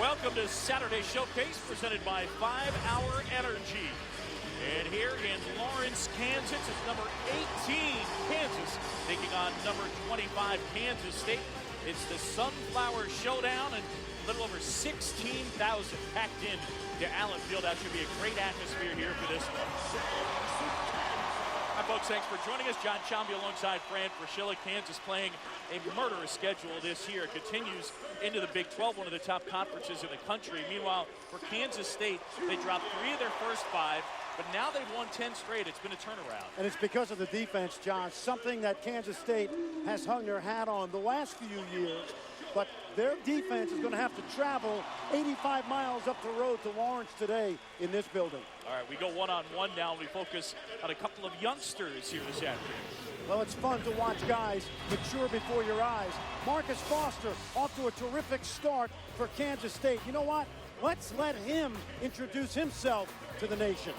Welcome to Saturday Showcase, presented by 5 Hour Energy. And here in Lawrence, Kansas, it's number 18, Kansas, taking on number 25, Kansas State. It's the Sunflower Showdown, and a little over 16,000 packed in to Allen Field. That should be a great atmosphere here for this one. Hi, folks. Thanks for joining us. John Chambi alongside Fran Fraschilla. Kansas playing a murderous schedule this year. It continues into the Big 12, one of the top conferences in the country. Meanwhile, for Kansas State, they dropped 3 of their first 5, but now they've won 10 straight. It's been a turnaround. And it's because of the defense, John, something that Kansas State has hung their hat on the last few years. But their defense is going to have to travel 85 miles up the road to Lawrence today in this building. All right, we go one-on-one now. We focus on a couple of youngsters here this afternoon. Well, it's fun to watch guys mature before your eyes. Marcus Foster off to a terrific start for Kansas State. You know what? Let's let him introduce himself to the nation.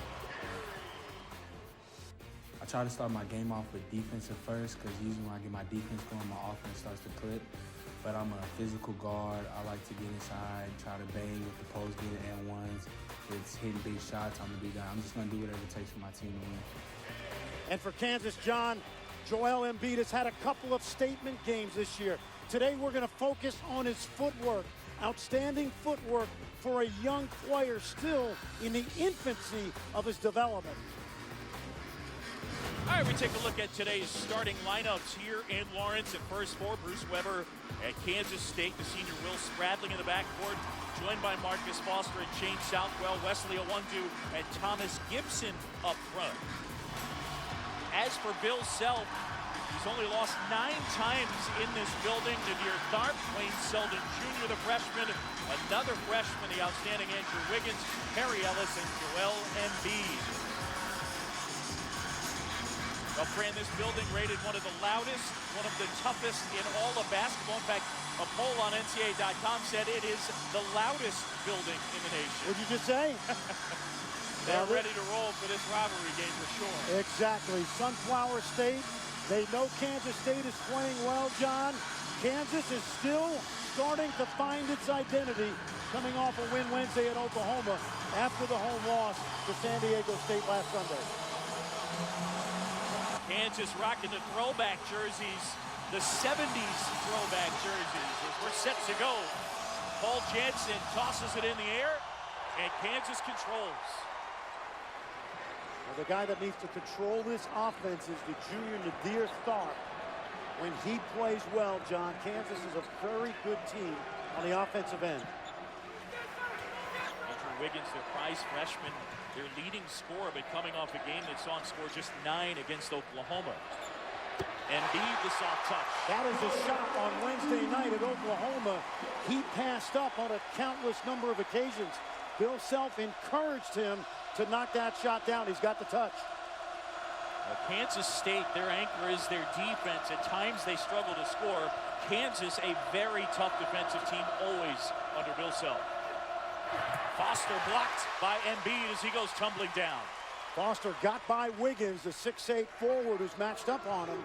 I try to start my game off with defensive first, because usually when I get my defense going, my offense starts to click. But I'm a physical guard. I like to get inside, try to bang with the post, get and ones. If it's hitting big shots, I'm the big guy. I'm just going to do whatever it takes for my team to win. And for Kansas, John, Joel Embiid has had a couple of statement games this year. Today we're going to focus on his footwork. Outstanding footwork for a young player still in the infancy of his development. All right, we take a look at today's starting lineups here in Lawrence. At first for Bruce Weber at Kansas State, the senior Will Spradling in the backcourt, joined by Marcus Foster and Shane Southwell, Wesley Owundu, and Thomas Gibson up front. As for Bill Self, he's only lost 9 times in this building. Nadir Tharp, Wayne Selden Jr., the freshman, another freshman, the outstanding Andrew Wiggins, Harry Ellis, and Joel Embiid. Well, Fran, this building rated one of the loudest, one of the toughest in all of basketball. In fact, a poll on NCAA.com said it is the loudest building in the nation. What'd you just say? They're ready to roll for this rivalry game for sure. Exactly. Sunflower State, they know Kansas State is playing well, John. Kansas is still starting to find its identity, coming off a win Wednesday at Oklahoma after the home loss to San Diego State last Sunday. Kansas rocking the throwback jerseys, the 70s throwback jerseys. As we're set to go, Paul Jansen tosses it in the air, and Kansas controls. Well, the guy that needs to control this offense is the junior Nadir Tharp. When he plays well, John, Kansas is a very good team on the offensive end. Andrew Wiggins, their prize freshman, their leading scorer, but coming off a game that saw him score just 9 against Oklahoma. Embiid, the soft touch. That is a shot on Wednesday night at Oklahoma. He passed up on a countless number of occasions. Bill Self encouraged him to knock that shot down. He's got the touch. Well, Kansas State, their anchor is their defense. At times they struggle to score. Kansas, a very tough defensive team, always under Bill Self. Foster blocked by Embiid as he goes tumbling down. Foster got by Wiggins, the 6'8" forward who's matched up on him.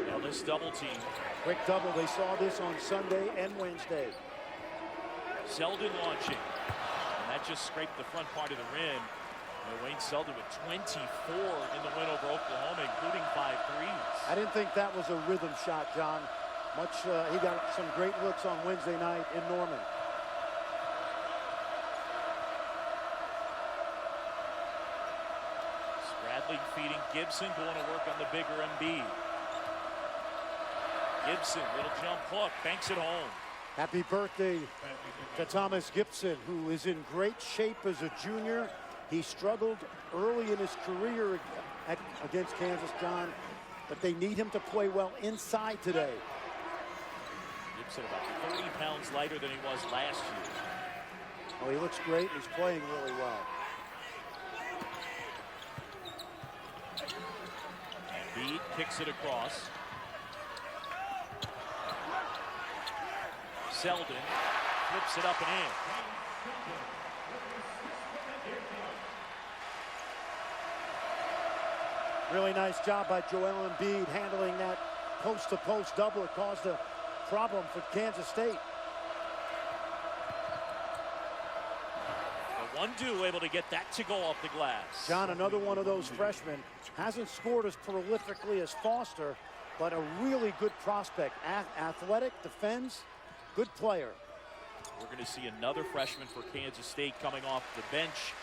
Well, this double team. Quick double. They saw this on Sunday and Wednesday. Selden launching. And that just scraped the front part of the rim. Wayne Selden with 24 in the win over Oklahoma, including 5 threes. I didn't think that was a rhythm shot, John. He got some great looks on Wednesday night in Norman. Spradling feeding Gibson, going to work on the bigger Embiid. Gibson, little jump hook, banks it home. Happy birthday to Thomas Gibson, who is in great shape as a junior. He struggled early in his career against Kansas, John, but they need him to play well inside today. Gibson about 30 pounds lighter than he was last year. Oh, he looks great. He's playing really well. Embiid kicks it across. Selden flips it up and in. Really nice job by Joel Embiid handling that post-to-post double. It caused a problem for Kansas State. The 1-2 able to get that to go off the glass. John, another one of those freshmen, hasn't scored as prolifically as Foster, but a really good prospect. Athletic, defends, good player. We're going to see another freshman for Kansas State coming off the bench,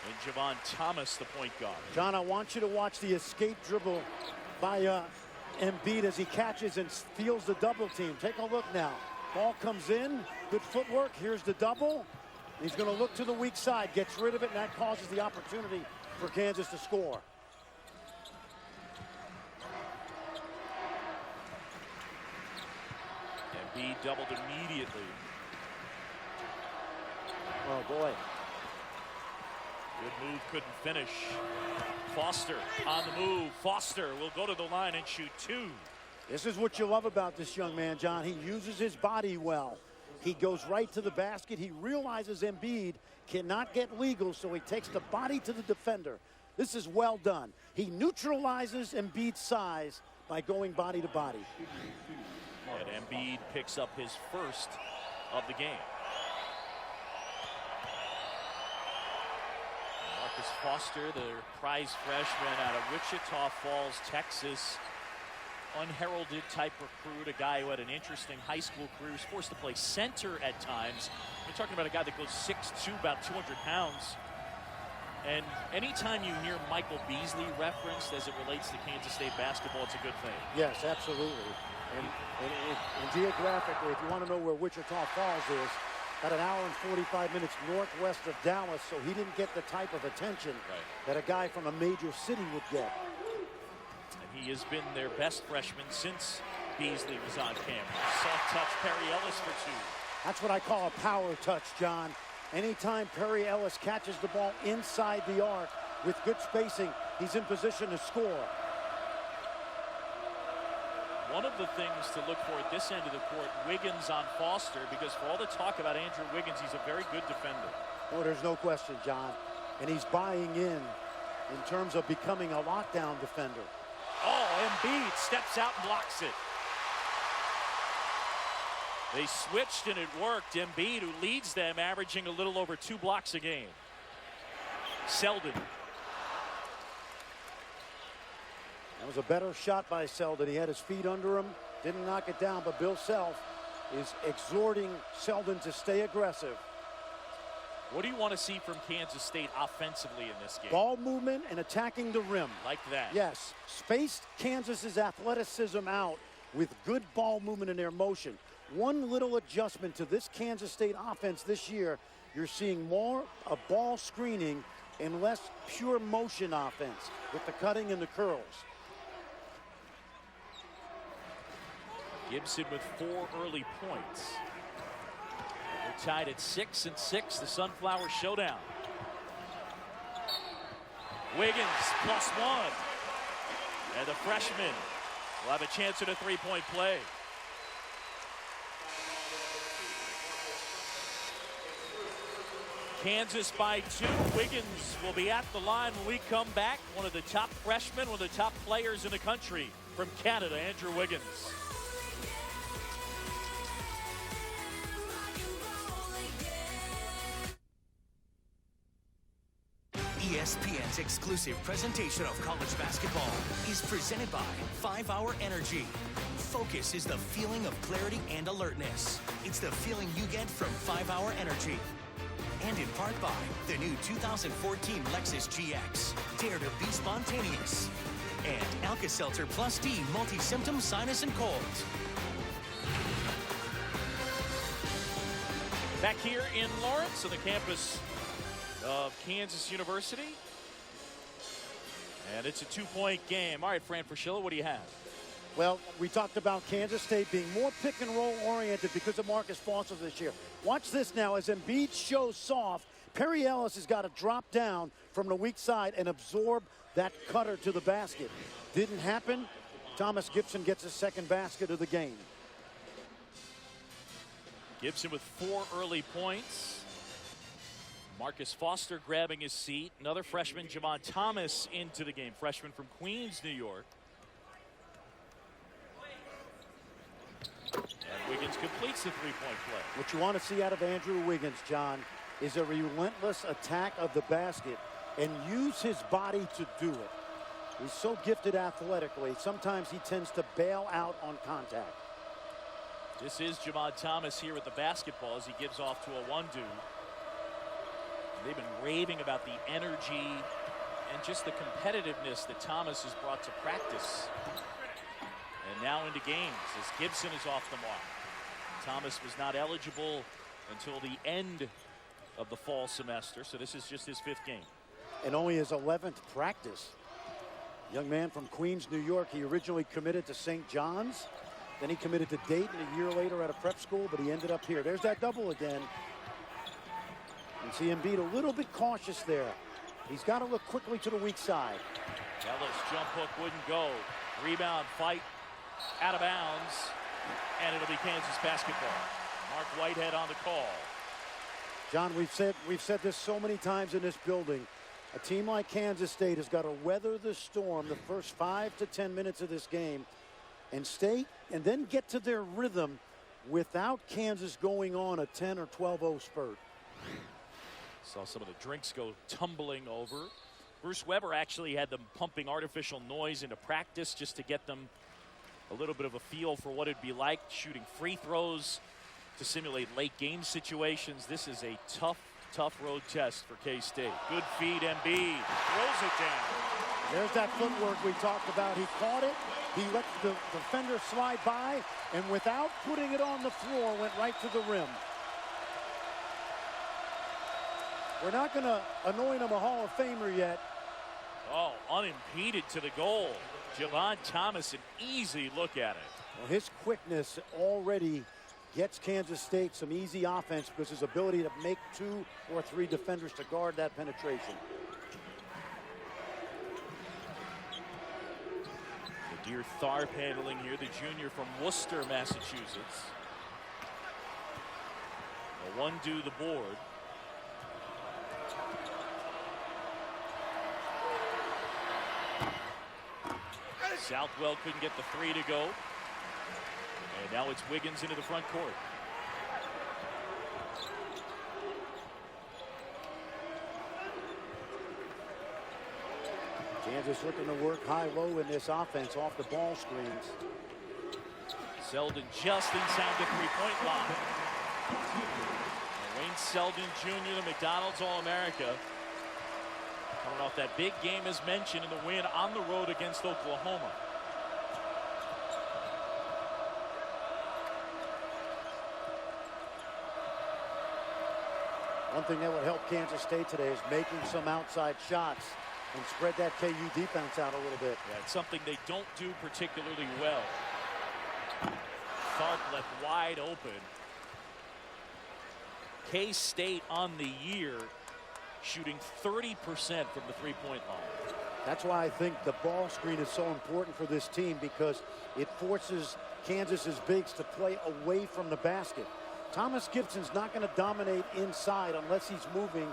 and Javon Thomas, the point guard. John, I want you to watch the escape dribble by Embiid as he catches and steals the double team. Take a look now. Ball comes in, good footwork. Here's the double. He's going to look to the weak side, gets rid of it, and that causes the opportunity for Kansas to score. Embiid doubled immediately. Oh, boy. Good move, couldn't finish. Foster on the move. Foster will go to the line and shoot 2. This is what you love about this young man, John. He uses his body well. He goes right to the basket. He realizes Embiid cannot get legal, so he takes the body to the defender. This is well done. He neutralizes Embiid's size by going body to body. And Embiid picks up his first of the game. Marcus Foster, the prize freshman out of Wichita Falls, Texas. Unheralded type recruit, a guy who had an interesting high school career. Was forced to play center at times. We're talking about a guy that goes 6'2", about 200 pounds. And anytime you hear Michael Beasley referenced as it relates to Kansas State basketball, it's a good thing. Yes, absolutely. And geographically, if you want to know where Wichita Falls is, about an hour and 45 minutes northwest of Dallas, so he didn't get the type of attention that a guy from a major city would get. He has been their best freshman since Beasley was on campus. Soft touch, Perry Ellis for 2. That's what I call a power touch, John. Anytime Perry Ellis catches the ball inside the arc with good spacing, he's in position to score. One of the things to look for at this end of the court, Wiggins on Foster, because for all the talk about Andrew Wiggins, he's a very good defender. Oh, there's no question, John. And he's buying in terms of becoming a lockdown defender. Oh, Embiid steps out and blocks it. They switched and it worked. Embiid, who leads them, averaging a little over 2 blocks a game. Selden. That was a better shot by Selden. He had his feet under him, didn't knock it down, but Bill Self is exhorting Selden to stay aggressive. What do you want to see from Kansas State offensively in this game? Ball movement and attacking the rim. Like that. Yes. Spaced Kansas's athleticism out with good ball movement in their motion. One little adjustment to this Kansas State offense this year, you're seeing more of ball screening and less pure motion offense with the cutting and the curls. Gibson with 4 early points. They're tied at 6-6, the Sunflower Showdown. Wiggins +1. And the freshman will have a chance at a 3-point play. Kansas by 2. Wiggins will be at the line when we come back. One of the top freshmen, one of the top players in the country from Canada, Andrew Wiggins. ESPN's exclusive presentation of college basketball is presented by 5 Hour Energy. Focus is the feeling of clarity and alertness. It's the feeling you get from 5 Hour Energy. And in part by the new 2014 Lexus GX. Dare to be spontaneous. And Alka-Seltzer Plus D multi-symptom sinus and cold. Back here in Lawrence on the campus of Kansas University. And it's a 2-point game. All right, Fran Fraschilla, what do you have? Well, we talked about Kansas State being more pick and roll oriented because of Marcus Foster this year. Watch this now as Embiid shows soft. Perry Ellis has got to drop down from the weak side and absorb that cutter to the basket. Didn't happen. Thomas Gibson gets his second basket of the game. Gibson with 4 early points. Marcus Foster grabbing his seat. Another freshman, Javon Thomas, into the game. Freshman from Queens, New York. And Wiggins completes the three-point play. What you want to see out of Andrew Wiggins, John, is a relentless attack of the basket and use his body to do it. He's so gifted athletically. Sometimes he tends to bail out on contact. This is Javon Thomas here with the basketball as he gives off to a one-do. They've been raving about the energy and just the competitiveness that Thomas has brought to practice. And now into games as Gibson is off the mark. Thomas was not eligible until the end of the fall semester, so this is just his 5th game. And only his 11th practice. Young man from Queens, New York. He originally committed to St. John's. Then he committed to Dayton a year later at a prep school, but he ended up here. There's that double again. And see Embiid a little bit cautious there. He's got to look quickly to the weak side. Ellis jump hook wouldn't go. Rebound fight out of bounds. And it'll be Kansas basketball. Mark Whitehead on the call. John, we've said this so many times in this building. A team like Kansas State has got to weather the storm the first 5 to 10 minutes of this game and then get to their rhythm without Kansas going on a 10 or 12-0 spurt. Saw some of the drinks go tumbling over. Bruce Weber actually had them pumping artificial noise into practice just to get them a little bit of a feel for what it'd be like shooting free throws to simulate late game situations. This is a tough road test for K-State. Good feed, Embiid throws it down. There's that footwork we talked about. He caught it. He let the defender slide by, and without putting it on the floor, went right to the rim. We're not going to anoint him a Hall of Famer yet. Oh, unimpeded to the goal. Javon Thomas, an easy look at it. Well, his quickness already gets Kansas State some easy offense because his ability to make 2 or 3 defenders to guard that penetration. Dear Tharp handling here, the junior from Worcester, Massachusetts. A one-do the board. Southwell couldn't get the 3 to go. And now it's Wiggins into the front court. Kansas looking to work high-low in this offense off the ball screens. Selden just inside the three-point line. And Wayne Selden Jr., the McDonald's All-America, coming off that big game as mentioned in the win on the road against Oklahoma. One thing that would help Kansas State today is making some outside shots and spread that KU defense out a little bit. Yeah, it's something they don't do particularly well. Tharp left wide open. K-State on the year shooting 30% from the three-point line. That's why I think the ball screen is so important for this team, because it forces Kansas's bigs to play away from the basket. Thomas Gibson's not going to dominate inside unless he's moving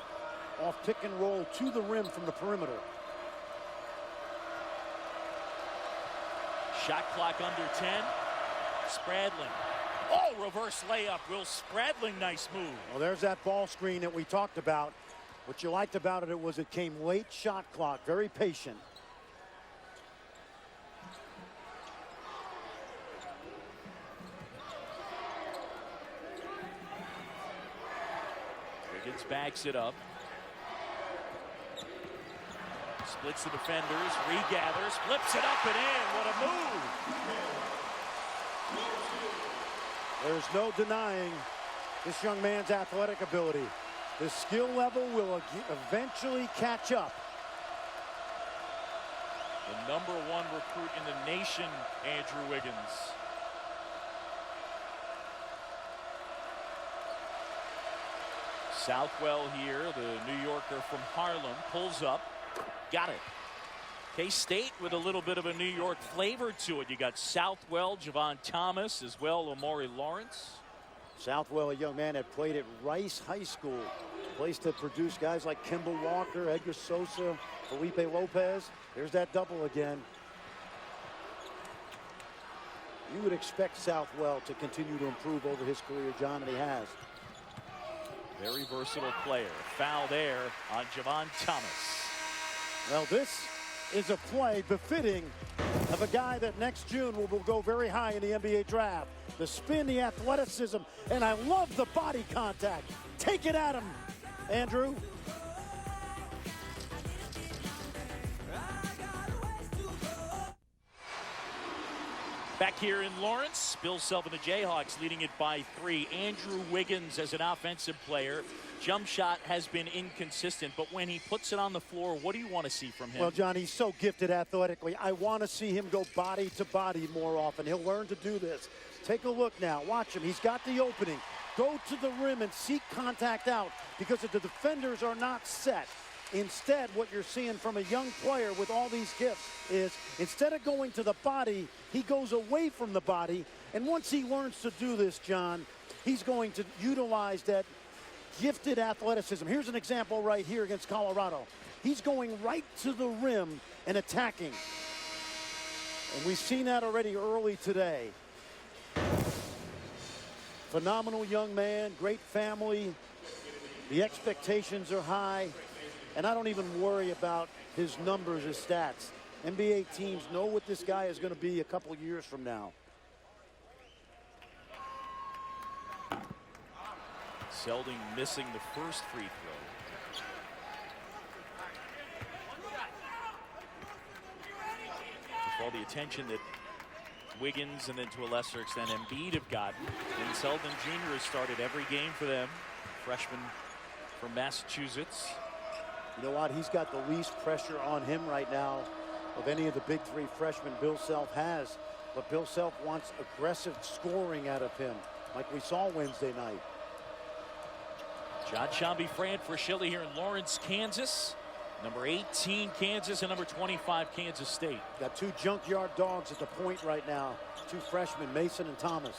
off pick and roll to the rim from the perimeter. Shot clock under 10. Spradling. Oh, reverse layup. Will Spradling, nice move. Well, there's that ball screen that we talked about. What you liked about it was it came late shot clock, very patient. Wiggins backs it up. Splits the defenders, regathers, flips it up and in. What a move. There's no denying this young man's athletic ability. The skill level will eventually catch up. The #1 recruit in the nation, Andrew Wiggins. Southwell here, the New Yorker from Harlem, pulls up. Got it. K-State with a little bit of a New York flavor to it. You got Southwell, Javon Thomas, as well Omari Lawrence. Southwell, a young man that played at Rice High School. Place to produce guys like Kimball Walker, Edgar Sosa, Felipe Lopez. Here's that double again. You would expect Southwell to continue to improve over his career, John, and he has. Very versatile player. Foul there on Javon Thomas. Well, this is a play befitting of a guy that next June will go very high in the NBA draft. The spin, the athleticism, and I love the body contact. Take it at him, Andrew. Back here in Lawrence, Bill Self and the Jayhawks leading it by 3. Andrew Wiggins as an offensive player. Jump shot has been inconsistent, but when he puts it on the floor, what do you want to see from him? Well, John, he's so gifted athletically. I want to see him go body to body more often. He'll learn to do this. Take a look now. Watch him. He's got the opening. Go to the rim and seek contact out because the defenders are not set. Instead, what you're seeing from a young player with all these gifts is instead of going to the body, he goes away from the body. And once he learns to do this, John, he's going to utilize that gifted athleticism. Here's an example right here against Colorado. He's going right to the rim and attacking. And we've seen that already early today. Phenomenal young man, great family. The expectations are high. And I don't even worry about his numbers, his stats. NBA teams know what this guy is going to be a couple years from now. Selding missing the first free throw. With all the attention that Wiggins and then to a lesser extent Embiid have gotten, and Selden Jr. has started every game for them. Freshman from Massachusetts. You know what? He's got the least pressure on him right now of any of the big 3 freshmen Bill Self has. But Bill Self wants aggressive scoring out of him, like we saw Wednesday night. John Shambi, Fran Fraschilli here in Lawrence, Kansas. Number 18, Kansas, and number 25, Kansas State. Got 2 junkyard dogs at the point right now. 2 freshmen, Mason and Thomas.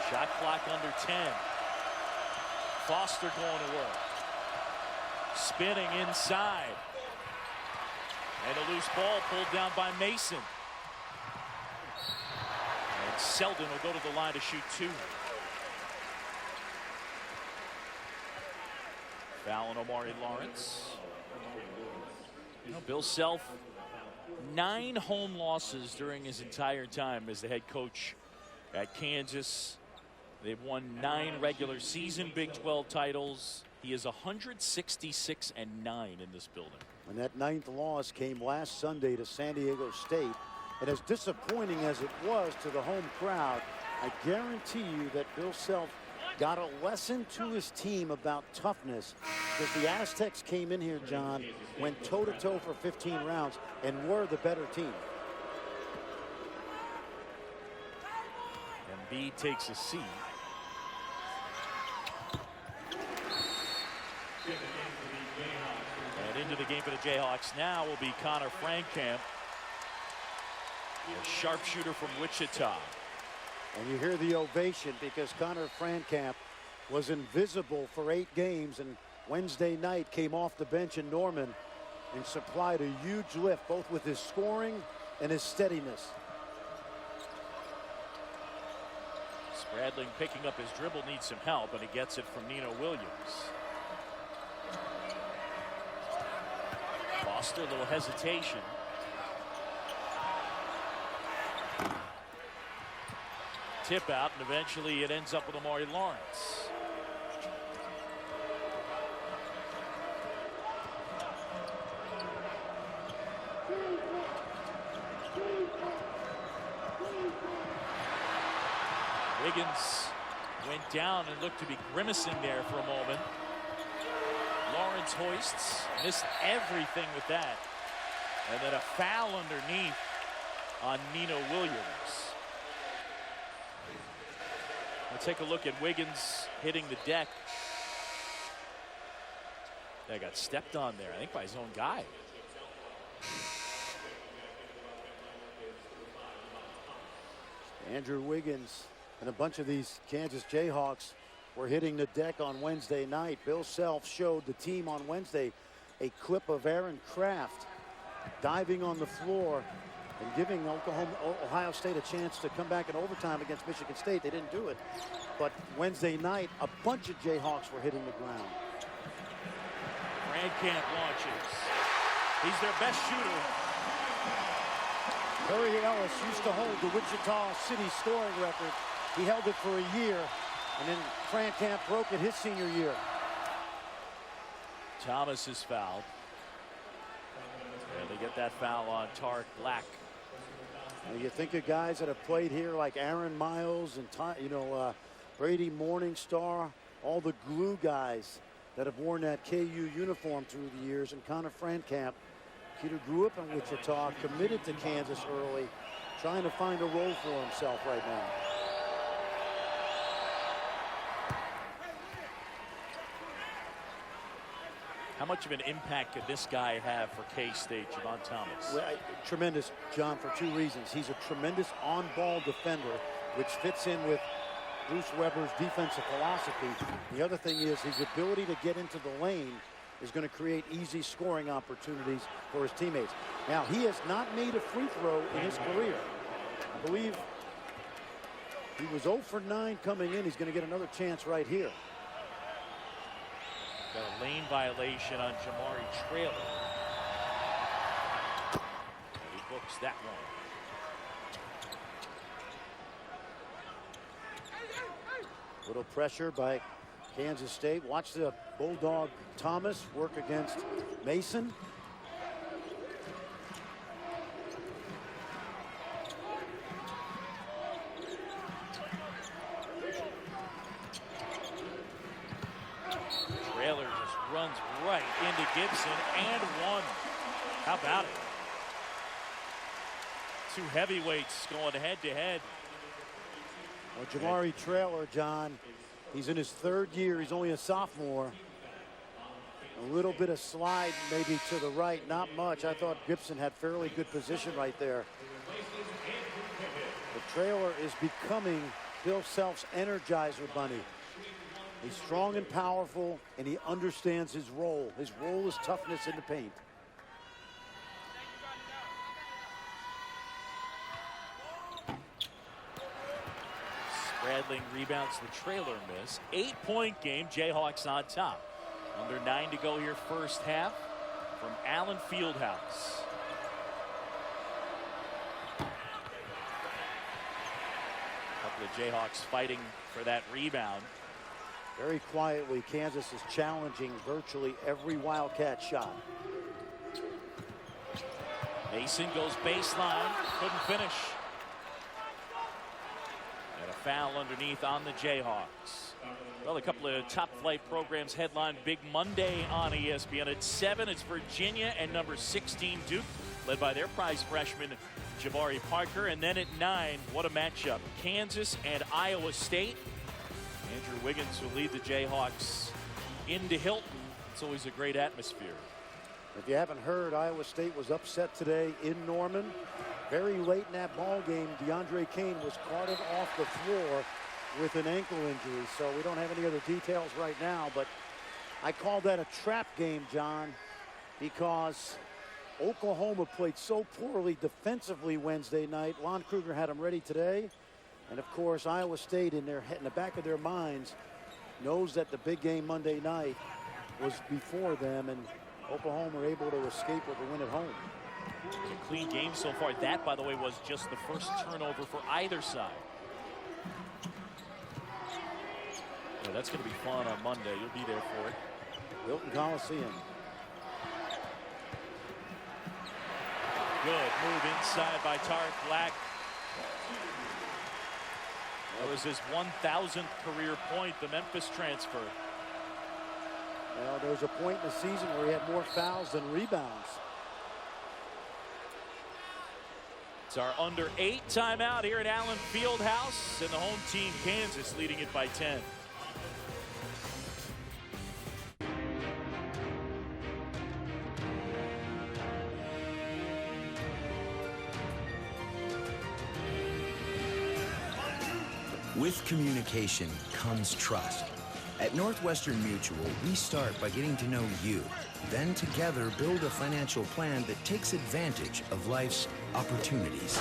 Shot clock under 10. Foster going to work. Spinning inside. And a loose ball pulled down by Mason. And Selden will go to the line to shoot 2. Foul on Omari Lawrence. Bill Self, 9 home losses during his entire time as the head coach at Kansas. They've won 9 regular season Big 12 titles. He is 166-9 in this building. And that 9th loss came last Sunday to San Diego State. And as disappointing as it was to the home crowd, I guarantee you that Bill Self got a lesson to his team about toughness, because the Aztecs came in here, John, went toe-to-toe for 15 rounds and were the better team. Embiid takes a seat. And into the game for the Jayhawks now will be Connor Frankamp, a sharpshooter from Wichita. And you hear the ovation because Connor Frankamp was invisible for 8 games, and Wednesday night came off the bench in Norman and supplied a huge lift both with his scoring and his steadiness. Spradling picking up his dribble, needs some help, and he gets it from Nino Williams. Foster, a little hesitation. Tip out, and eventually it ends up with Omari Lawrence. Wiggins went down and looked to be grimacing there for a moment. Lawrence hoists, missed everything with that. And then a foul underneath on Nino Williams. We'll take a look at Wiggins hitting the deck. That got stepped on there, I think, by his own guy. Andrew Wiggins and a bunch of these Kansas Jayhawks were hitting the deck on Wednesday night. Bill Self showed the team on Wednesday a clip of Aaron Kraft diving on the floor and giving Ohio State a chance to come back in overtime against Michigan State. They didn't do it. But Wednesday night, a bunch of Jayhawks were hitting the ground. Brandkamp launches. He's their best shooter. Perry Ellis used to hold the Wichita City scoring record. He held it for a year, and then Brandkamp broke it his senior year. Thomas is fouled. And they get that foul on Tarek Black. Now you think of guys that have played here like Aaron Miles and Brady Morningstar, all the glue guys that have worn that KU uniform through the years, and Connor Brandkamp. Peter grew up in Wichita, committed to Kansas early, trying to find a role for himself right now. How much of an impact could this guy have for K-State, Javon Thomas? Well, tremendous, John, for two reasons. He's a tremendous on-ball defender, which fits in with Bruce Weber's defensive philosophy. The other thing is his ability to get into the lane is going to create easy scoring opportunities for his teammates. Now, he has not made a free throw in his career. I believe he was 0 for 9 coming in. He's going to get another chance right here. Got a lane violation on Jamari Traylor. And he books that one. Little pressure by Kansas State. Watch the Bulldog Thomas work against Mason. Traylor just runs right into Gibson and one. How about it? Two heavyweights going head to head. Well, Jamari Traylor, John, he's in his third year. He's only a sophomore. A little bit of slide maybe to the right, not much. I thought Gibson had fairly good position right there. But Traylor is becoming Bill Self's Energizer Bunny. He's strong and powerful, and he understands his role. His role is toughness in the paint. Bradling rebounds the Traylor miss. 8-point game. Jayhawks on top. Under 9 to go here first half from Allen Fieldhouse. Couple of Jayhawks fighting for that rebound. Very quietly, Kansas is challenging virtually every Wildcat shot. Mason goes baseline. Couldn't finish. And a foul underneath on the Jayhawks. Well, a couple of top flight programs headline Big Monday on ESPN. At 7, it's Virginia and number 16 Duke, led by their prize freshman Jabari Parker. And then at 9, what a matchup. Kansas and Iowa State. Andrew Wiggins will lead the Jayhawks into Hilton. It's always a great atmosphere. If you haven't heard, Iowa State was upset today in Norman. Very late in that ball game, DeAndre Kane was carted off the floor with an ankle injury. So we don't have any other details right now, but I call that a trap game, John, because Oklahoma played so poorly defensively Wednesday night. Lon Kruger had them ready today. And of course, Iowa State in the back of their minds knows that the big game Monday night was before them, and Oklahoma were able to escape with a win at home. It's a clean game so far. That, by the way, was just the first turnover for either side. Yeah, that's going to be fun on Monday. You'll be there for it. Hilton Coliseum. Good move inside by Tarek Black. That was his 1,000th career point, the Memphis transfer. Well, there was a point in the season where he had more fouls than rebounds. It's our under 8 timeout here at Allen Fieldhouse, and the home team Kansas leading it by 10. With communication comes trust. At Northwestern Mutual, we start by getting to know you, then together build a financial plan that takes advantage of life's opportunities.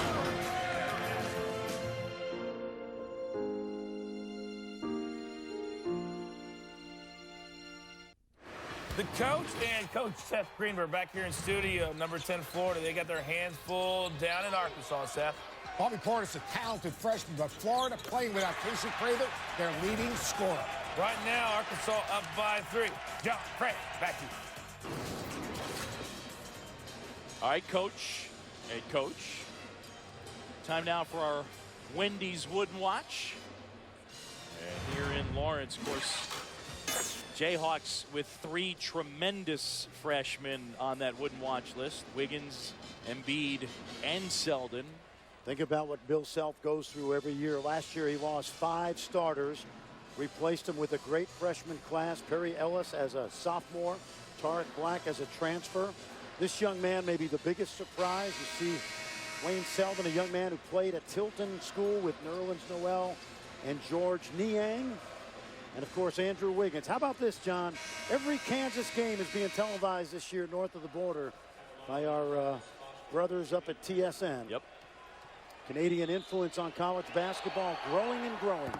The coach and Coach Seth Greenberg back here in studio, number 10 Florida. They got their hands full down in Arkansas, Seth. Bobby Portis, a talented freshman, but Florida playing without Casey Craven, their leading scorer. Right now, Arkansas up by 3. John, Frank, back to you. All right, Coach. Head coach. Time now for our Wendy's Wooden Watch. And here in Lawrence, of course, Jayhawks with 3 tremendous freshmen on that Wooden Watch list. Wiggins, Embiid, and Selden. Think about what Bill Self goes through every year. Last year he lost 5 starters, replaced them with a great freshman class. Perry Ellis as a sophomore, Tarek Black as a transfer. This young man may be the biggest surprise. You see Wayne Selden, a young man who played at Tilton School with Nerlens Noel and George Niang. And of course, Andrew Wiggins. How about this, John? Every Kansas game is being televised this year north of the border by our brothers up at TSN. Yep. Canadian influence on college basketball growing and growing.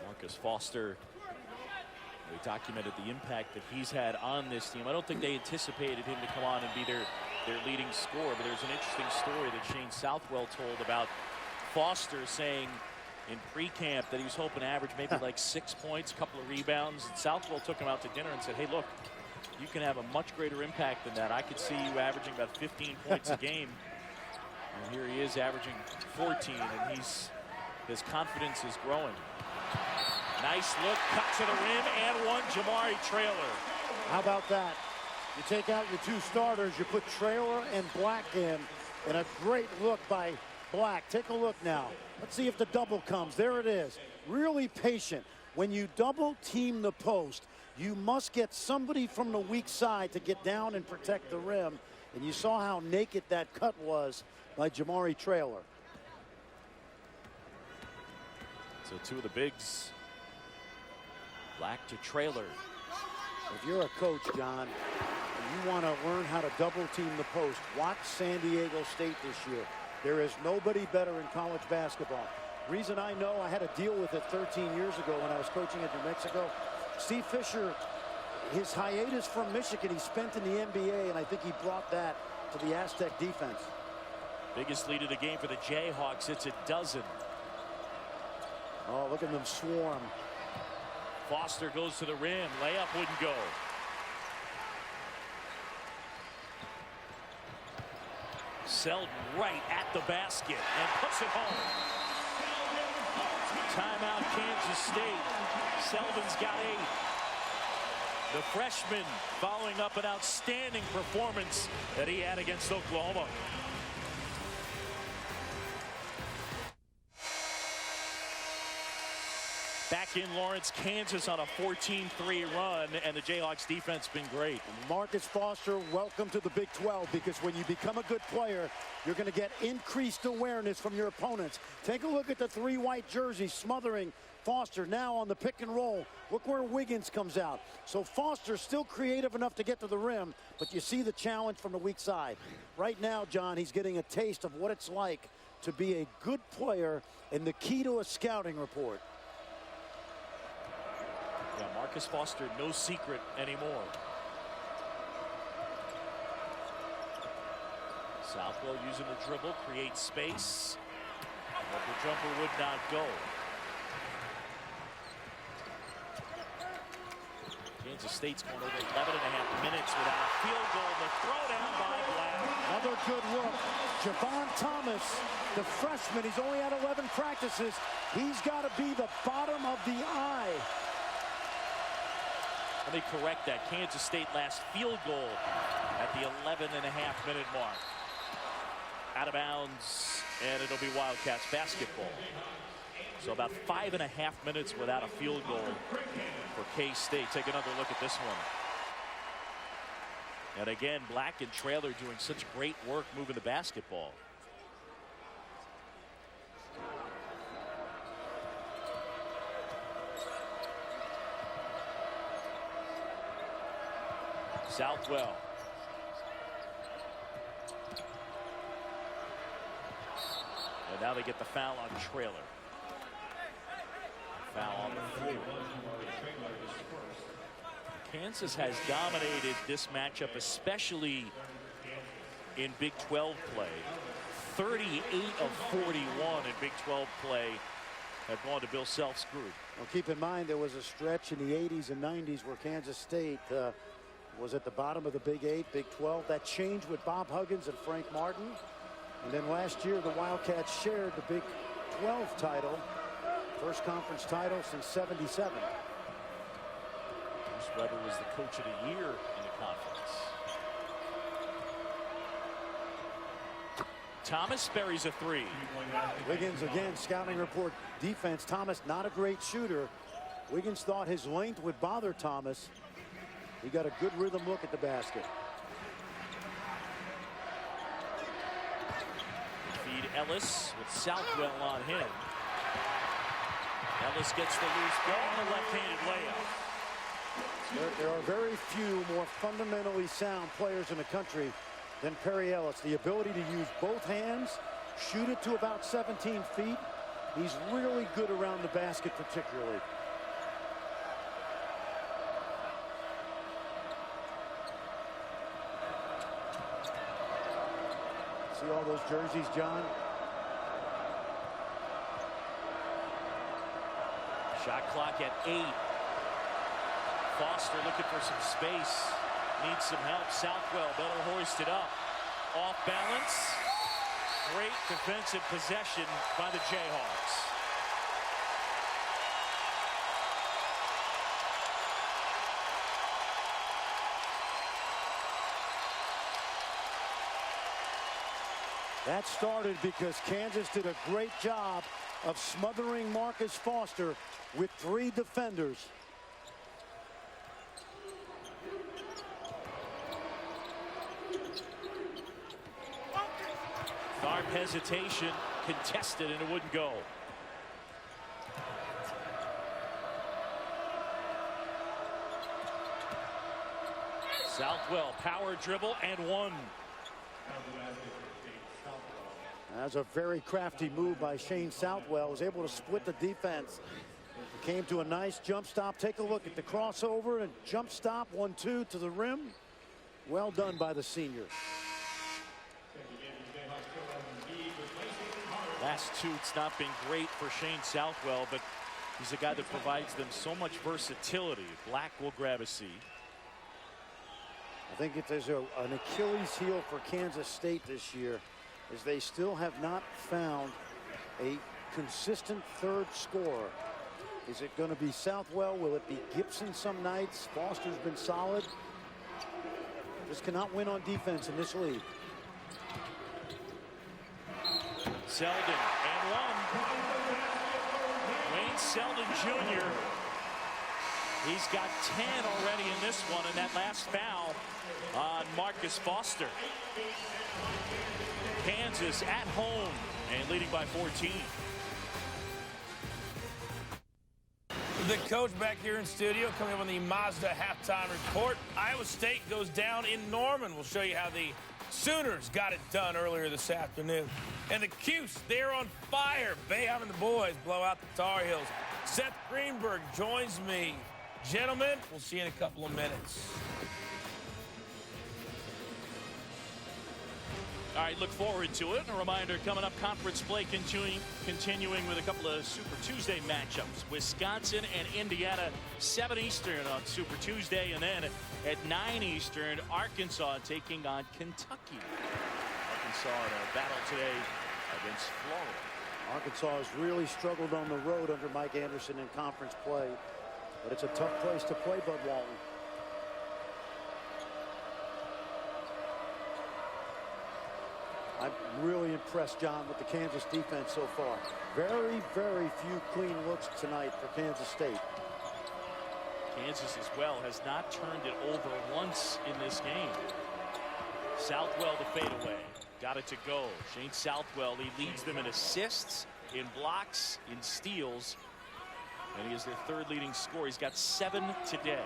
Marcus Foster, we documented the impact that he's had on this team. I don't think they anticipated him to come on and be their leading scorer, but there's an interesting story that Shane Southwell told about Foster saying in pre-camp that he was hoping to average maybe like 6 points, a couple of rebounds. And Southwell took him out to dinner and said, hey, look, you can have a much greater impact than that. I could see you averaging about 15 points a game. And here he is averaging 14, and his confidence is growing. Nice look, cut to the rim, and one, Jamari Traylor. How about that? You take out your 2 starters, you put Traylor and Black in, and a great look by Black. Take a look now. Let's see if the double comes. There it is. Really patient. When you double team the post, you must get somebody from the weak side to get down and protect the rim. And you saw how naked that cut was by Jamari Traylor. So 2 of the bigs. Black to Traylor. If you're a coach, John, and you want to learn how to double team the post, watch San Diego State this year. There is nobody better in college basketball. Reason I know, I had to deal with it 13 years ago when I was coaching at New Mexico. Steve Fisher, his hiatus from Michigan, he spent in the NBA, and I think he brought that to the Aztec defense. Biggest lead of the game for the Jayhawks. It's a dozen. Oh, look at them swarm. Foster goes to the rim. Layup wouldn't go. Selden right at the basket and puts it home. Timeout, Kansas State. Selden's got 8. The freshman following up an outstanding performance that he had against Oklahoma. Back in Lawrence, Kansas on a 14-3 run, and the Jayhawks defense been great. Marcus Foster, welcome to the Big 12, because when you become a good player, you're going to get increased awareness from your opponents. Take a look at the 3 white jerseys smothering Foster now on the pick and roll. Look where Wiggins comes out. So Foster's still creative enough to get to the rim, but you see the challenge from the weak side. Right now, John, he's getting a taste of what it's like to be a good player and the key to a scouting report. Yeah, Marcus Foster, no secret anymore. Southwell using the dribble, creates space. But the jumper would not go. Kansas State's going over 11.5 minutes without a field goal. The throwdown by Black. Another good look. Javon Thomas, the freshman, he's only had 11 practices. He's got to be the bottom of the eye. Let me correct that. Kansas State last field goal at the 11.5-minute mark. Out of bounds, and it'll be Wildcats basketball. So about 5.5 minutes without a field goal for K-State. Take another look at this one. And again, Black and Traylor doing such great work moving the basketball. Southwell. And now they get the foul on Traylor. Foul on the floor. Kansas has dominated this matchup, especially in Big 12 play. 38 of 41 in Big 12 play have gone to Bill Self's group. Well, keep in mind there was a stretch in the 80s and 90s where Kansas State was at the bottom of the Big 8, Big 12. That changed with Bob Huggins and Frank Martin. And then last year, the Wildcats shared the Big 12 title, first conference title since '77. Bruce Weber was the coach of the year in the conference. Thomas buries a three. Wiggins again, scouting report defense. Thomas not a great shooter. Wiggins thought his length would bother Thomas. He got a good rhythm look at the basket. Feed Ellis with Southwell on him. Ellis gets the loose ball and a left-handed layup. There are very few more fundamentally sound players in the country than Perry Ellis. The ability to use both hands, shoot it to about 17 feet. He's really good around the basket particularly. See all those jerseys, John? Shot clock at 8. Foster looking for some space. Needs some help. Southwell better hoisted up. Off balance. Great defensive possession by the Jayhawks. That started because Kansas did a great job of smothering Marcus Foster with 3 defenders. Tharp hesitation, contested, and it wouldn't go. Southwell, power dribble, and one. That's a very crafty move by Shane Southwell. Was able to split the defense. Came to a nice jump stop. Take a look at the crossover and jump stop. 1-2 to the rim. Well done by the senior. Last two, it's not been great for Shane Southwell, but he's a guy that provides them so much versatility. Black will grab a seat. I think if there's an Achilles heel for Kansas State this year, is they still have not found a consistent third scorer. Is it going to be Southwell? Will it be Gibson some nights? Foster's been solid. Just cannot win on defense in this league. Selden and one. Wayne Selden Jr. He's got 10 already in this one, and that last foul on Marcus Foster. Kansas at home and leading by 14. The coach back here in studio coming up on the Mazda halftime report. Iowa State goes down in Norman. We'll show you how the Sooners got it done earlier this afternoon. And the Cuse, they're on fire. Bayham and the boys blow out the Tar Heels. Seth Greenberg joins me. Gentlemen, we'll see you in a couple of minutes. All right, look forward to it. And a reminder, coming up, conference play continuing with a couple of Super Tuesday matchups. Wisconsin and Indiana, 7 Eastern on Super Tuesday. And then at 9 Eastern, Arkansas taking on Kentucky. Arkansas in a battle today against Florida. Arkansas has really struggled on the road under Mike Anderson in conference play. But it's a tough place to play, Bud Walton. I'm really impressed, John, with the Kansas defense so far. Very, very few clean looks tonight for Kansas State. Kansas as well has not turned it over once in this game. Southwell the fadeaway. Got it to go. Shane Southwell, he leads them in assists, in blocks, in steals. And he is their third leading scorer. He's got 7 today.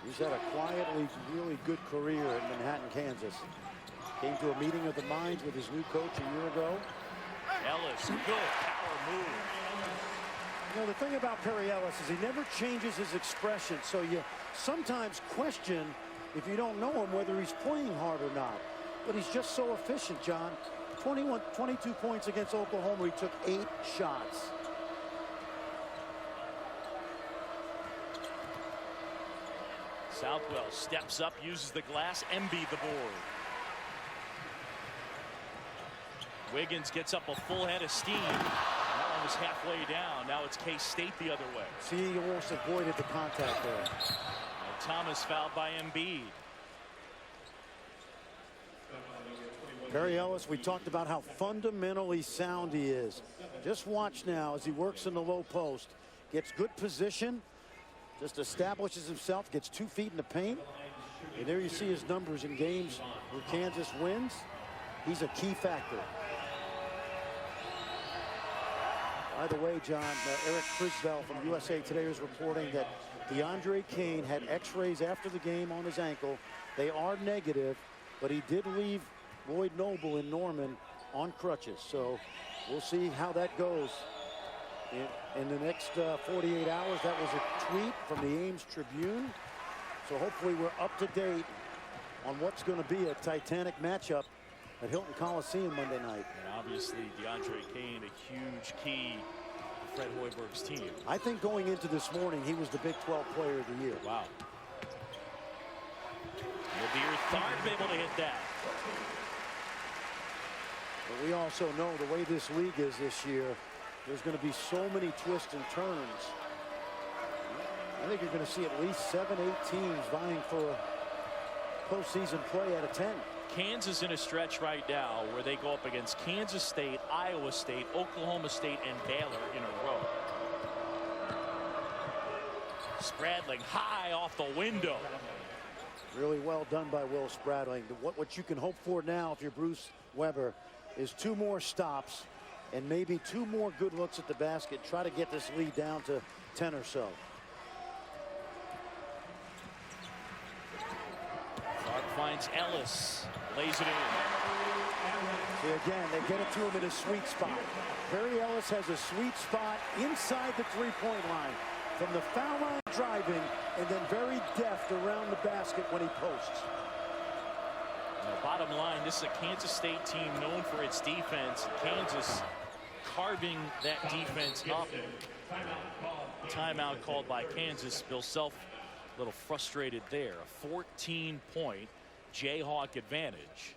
He's had a quietly really good career in Manhattan, Kansas. Came to a meeting of the minds with his new coach a year ago. Ellis, good power move. You know, the thing about Perry Ellis is he never changes his expression, so you sometimes question, if you don't know him, whether he's playing hard or not. But he's just so efficient, John. 22 points against Oklahoma. He took 8 shots. Southwell steps up, uses the glass, Embiid the board. Wiggins gets up a full head of steam. That one was halfway down. Now it's K-State the other way. See, he almost avoided the contact there. Now Thomas fouled by Embiid. Perry Ellis, we talked about how fundamentally sound he is. Just watch now as he works in the low post. Gets good position. Just establishes himself. Gets 2 feet in the paint. And there you see his numbers in games where Kansas wins. He's a key factor. By the way, John, Eric Frisbell from USA Today is reporting that DeAndre Kane had x-rays after the game on his ankle. They are negative, but he did leave Lloyd Noble in Norman on crutches. So we'll see how that goes in the next 48 hours. That was a tweet from the Ames Tribune. So hopefully we're up to date on what's going to be a titanic matchup at Hilton Coliseum Monday night. And obviously DeAndre Kane, a huge key to Fred Hoiberg's team. I think going into this morning, he was the Big 12 player of the year. Wow. Nadir Tharp able to hit that. But we also know the way this league is this year, there's going to be so many twists and turns. I think you're going to see at least 7, 8 teams vying for postseason play out of 10. Kansas in a stretch right now where they go up against Kansas State, Iowa State, Oklahoma State, and Baylor in a row. Spradling high off the window. Really well done by Will Spradling. What you can hope for now, if you're Bruce Weber, is 2 more stops and maybe 2 more good looks at the basket. Try to get this lead down to 10 or so. Clark finds Ellis, lays it in. See, again, they get it to him in a sweet spot. Perry Ellis has a sweet spot inside the three-point line. From the foul line driving, and then very deft around the basket when he posts. Now, bottom line, this is a Kansas State team known for its defense. Kansas carving that defense up. Timeout called by Kansas. Bill Self a little frustrated there. A 14-point Jayhawk advantage.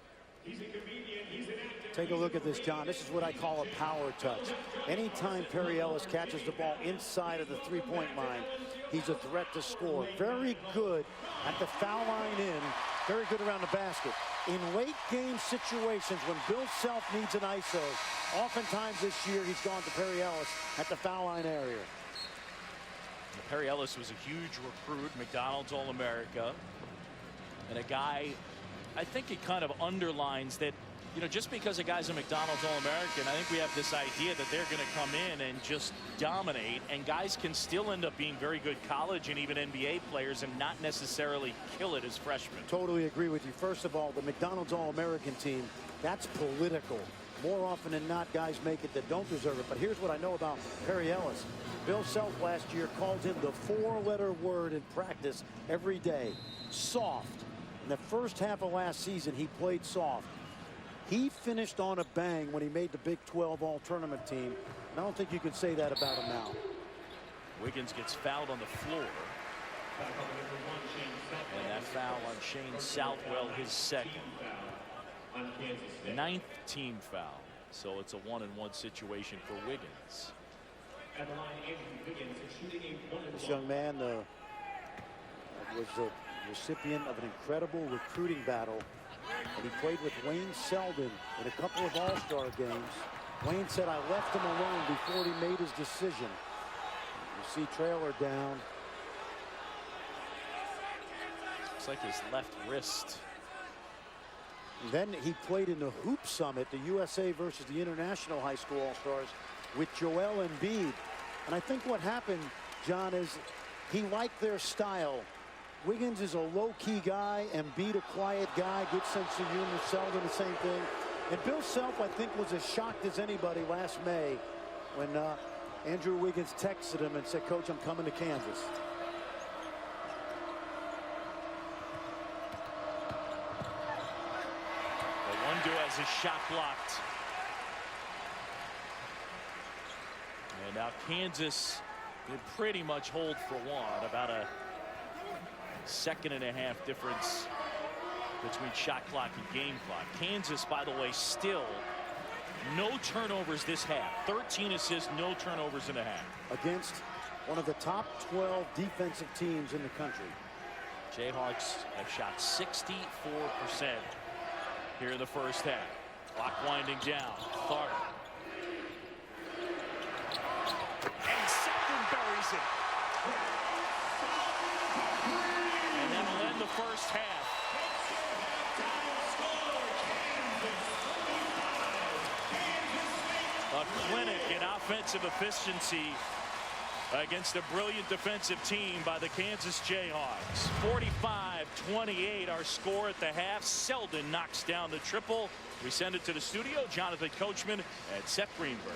Take a look at this, John. This is what I call a power touch. Anytime Perry Ellis catches the ball inside of the three-point line, he's a threat to score. Very good at the foul line in. Very good around the basket. In late game situations when Bill Self needs an ISO, oftentimes this year he's gone to Perry Ellis at the foul line area. Perry Ellis was a huge recruit, McDonald's All-America, and a guy, I think it kind of underlines that, you know, just because a guy's a McDonald's All-American, I think we have this idea that they're going to come in and just dominate, and guys can still end up being very good college and even NBA players and not necessarily kill it as freshmen. Totally agree with you. First of all, the McDonald's All-American team, that's political. More often than not, guys make it that don't deserve it. But here's what I know about Perry Ellis. Bill Self last year called him the 4-letter word in practice every day: soft. In the first half of last season, he played soft. He finished on a bang when he made the Big 12 All-Tournament team. And I don't think you can say that about him now. Wiggins gets fouled on the floor. And that foul on Shane Southwell, his second. 9th team foul. So it's a 1-and-1 situation for Wiggins. This young man was the recipient of an incredible recruiting battle. And he played with Wayne Selden in a couple of All-Star games. Wayne said, "I left him alone before he made his decision." You see Traylor down. Looks like his left wrist. And then he played in the Hoop Summit, the USA versus the International High School All-Stars, with Joel Embiid. And I think what happened, John, is he liked their style. Wiggins is a low-key guy, Embiid a quiet guy, good sense of humor, Selden the same thing. And Bill Self, I think, was as shocked as anybody last May when Andrew Wiggins texted him and said, "Coach, I'm coming to Kansas." Has his shot blocked. And now Kansas did pretty much hold for one. About a 2.5 difference between shot clock and game clock. Kansas, by the way, still no turnovers this half. 13 assists, no turnovers in a half. Against one of the top 12 defensive teams in the country. Jayhawks have shot 64% here in the first half. Clock winding down. Clark. And Selden buries it. And that'll end the first half. A clinic in offensive efficiency against a brilliant defensive team by the Kansas Jayhawks. 45-28 our score at the half. Selden knocks down the triple. We send it to the studio. Jonathan Coachman and Seth Greenberg.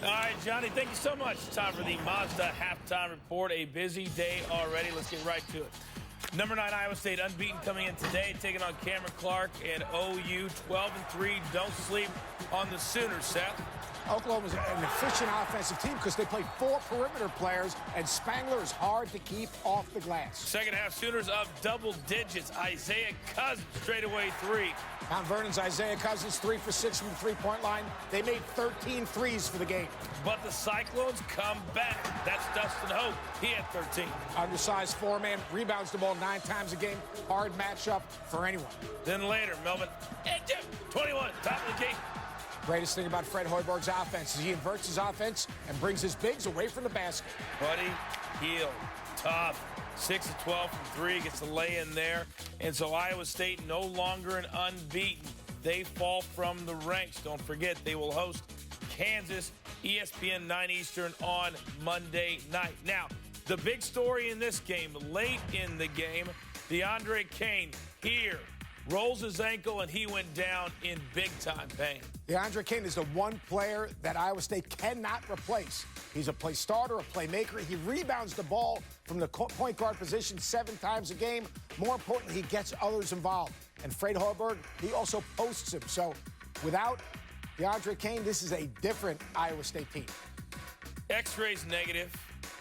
All right, Johnny, thank you so much. Time for the Mazda halftime report. A busy day already. Let's get right to it. Number 9 Iowa State unbeaten coming in today, taking on Cameron Clark and OU. 12-3. Don't sleep on the Sooners, Seth. Oklahoma's an efficient offensive team because they play 4 perimeter players, and Spangler is hard to keep off the glass. Second half, Sooners up double digits. Isaiah Cousins straightaway 3. Mount Vernon's Isaiah Cousins 3 for 6 from the three-point line. They made 13 threes for the game. But the Cyclones come back. That's Dustin Hope. He had 13. Undersized 4-man, rebounds the ball 9 times a game. Hard matchup for anyone. Then later, Melvin, 21, top of the key. Greatest thing about Fred Hoiberg's offense is he inverts his offense and brings his bigs away from the basket. Buddy Hield, tough. 6 of 12 from 3, gets the lay in there. And so Iowa State no longer an unbeaten. They fall from the ranks. Don't forget, they will host Kansas, ESPN 9 Eastern on Monday night. Now, the big story in this game, late in the game, DeAndre Kane here rolls his ankle, and he went down in big-time pain. DeAndre Kane is the one player that Iowa State cannot replace. He's a play starter, a playmaker. He rebounds the ball from the point guard position 7 times a game. More importantly, he gets others involved. And Fred Hoiberg, he also posts him. So without DeAndre Kane, this is a different Iowa State team. X-rays negative,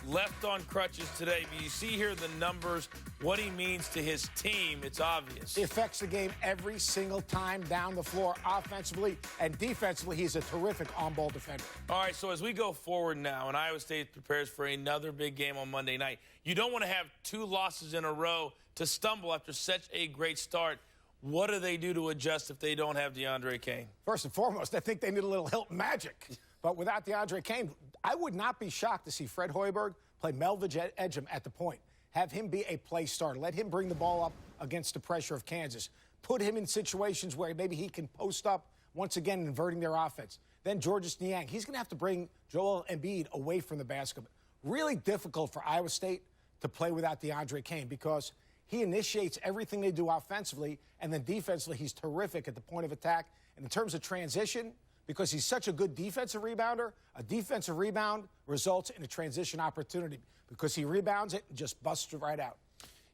left on crutches today. But you see here the numbers, what he means to his team. It's obvious. He affects the game every single time down the floor, offensively and defensively. He's a terrific on-ball defender. All right, so as we go forward now, and Iowa State prepares for another big game on Monday night, you don't want to have 2 losses in a row to stumble after such a great start. What do they do to adjust if they don't have DeAndre Kane? First and foremost, I think they need a little Hilton magic. But without DeAndre Kane, I would not be shocked to see Fred Hoiberg play Melvin Edgem at the point. Have him be a play starter. Let him bring the ball up against the pressure of Kansas. Put him in situations where maybe he can post up, once again, inverting their offense. Then Georges Niang. He's going to have to bring Joel Embiid away from the basket. Really difficult for Iowa State to play without DeAndre Kane because he initiates everything they do offensively, and then defensively, he's terrific at the point of attack. And in terms of transition, because he's such a good defensive rebounder, a defensive rebound results in a transition opportunity because he rebounds it and just busts it right out.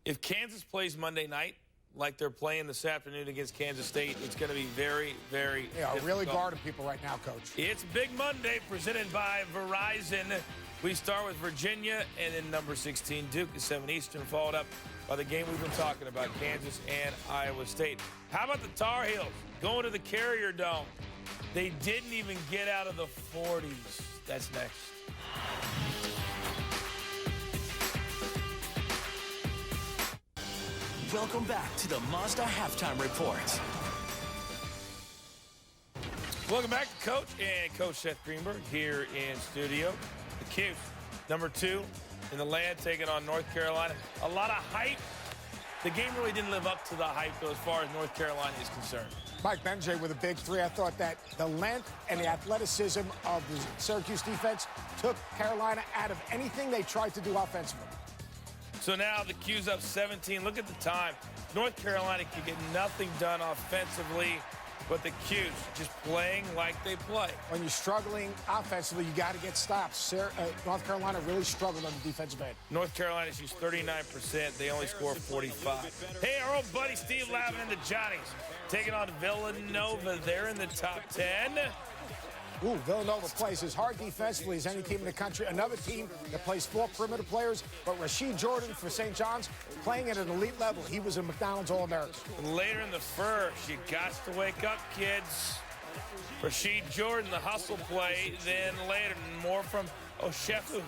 If Kansas plays Monday night like they're playing this afternoon against Kansas State, it's going to be very, very difficult. Really guarding people right now, Coach. It's Big Monday presented by Verizon. We start with Virginia, and then number 16, Duke, at 7 Eastern, followed up by the game we've been talking about, Kansas and Iowa State. How about the Tar Heels going to the Carrier Dome? They didn't even get out of the 40s. That's next. Welcome back to the Mazda Halftime Report. Welcome back to Coach and Coach Seth Greenberg here in studio. The Cuse, number 2, in the land, taking on North Carolina. A lot of hype. The game really didn't live up to the hype, though, as far as North Carolina is concerned. Mike Benjay with a big three. I thought that the length and the athleticism of the Syracuse defense took Carolina out of anything they tried to do offensively. So now the Q's up 17. Look at the time. North Carolina can get nothing done offensively, but the Q's just playing like they play. When you're struggling offensively, you got to get stops. North Carolina really struggled on the defensive end. North Carolina shoots 39%. They only score 45. Hey, our old buddy Steve Lavin and the Johnnies taking on Villanova. They're in the top 10. Ooh, Villanova plays as hard defensively as any team in the country. Another team that plays 4 perimeter players, but Rasheed Jordan for St. John's playing at an elite level. He was a McDonald's All-American. Later in the first, you got to wake up, kids. Rasheed Jordan, the hustle play. Then later, more from Oshefu.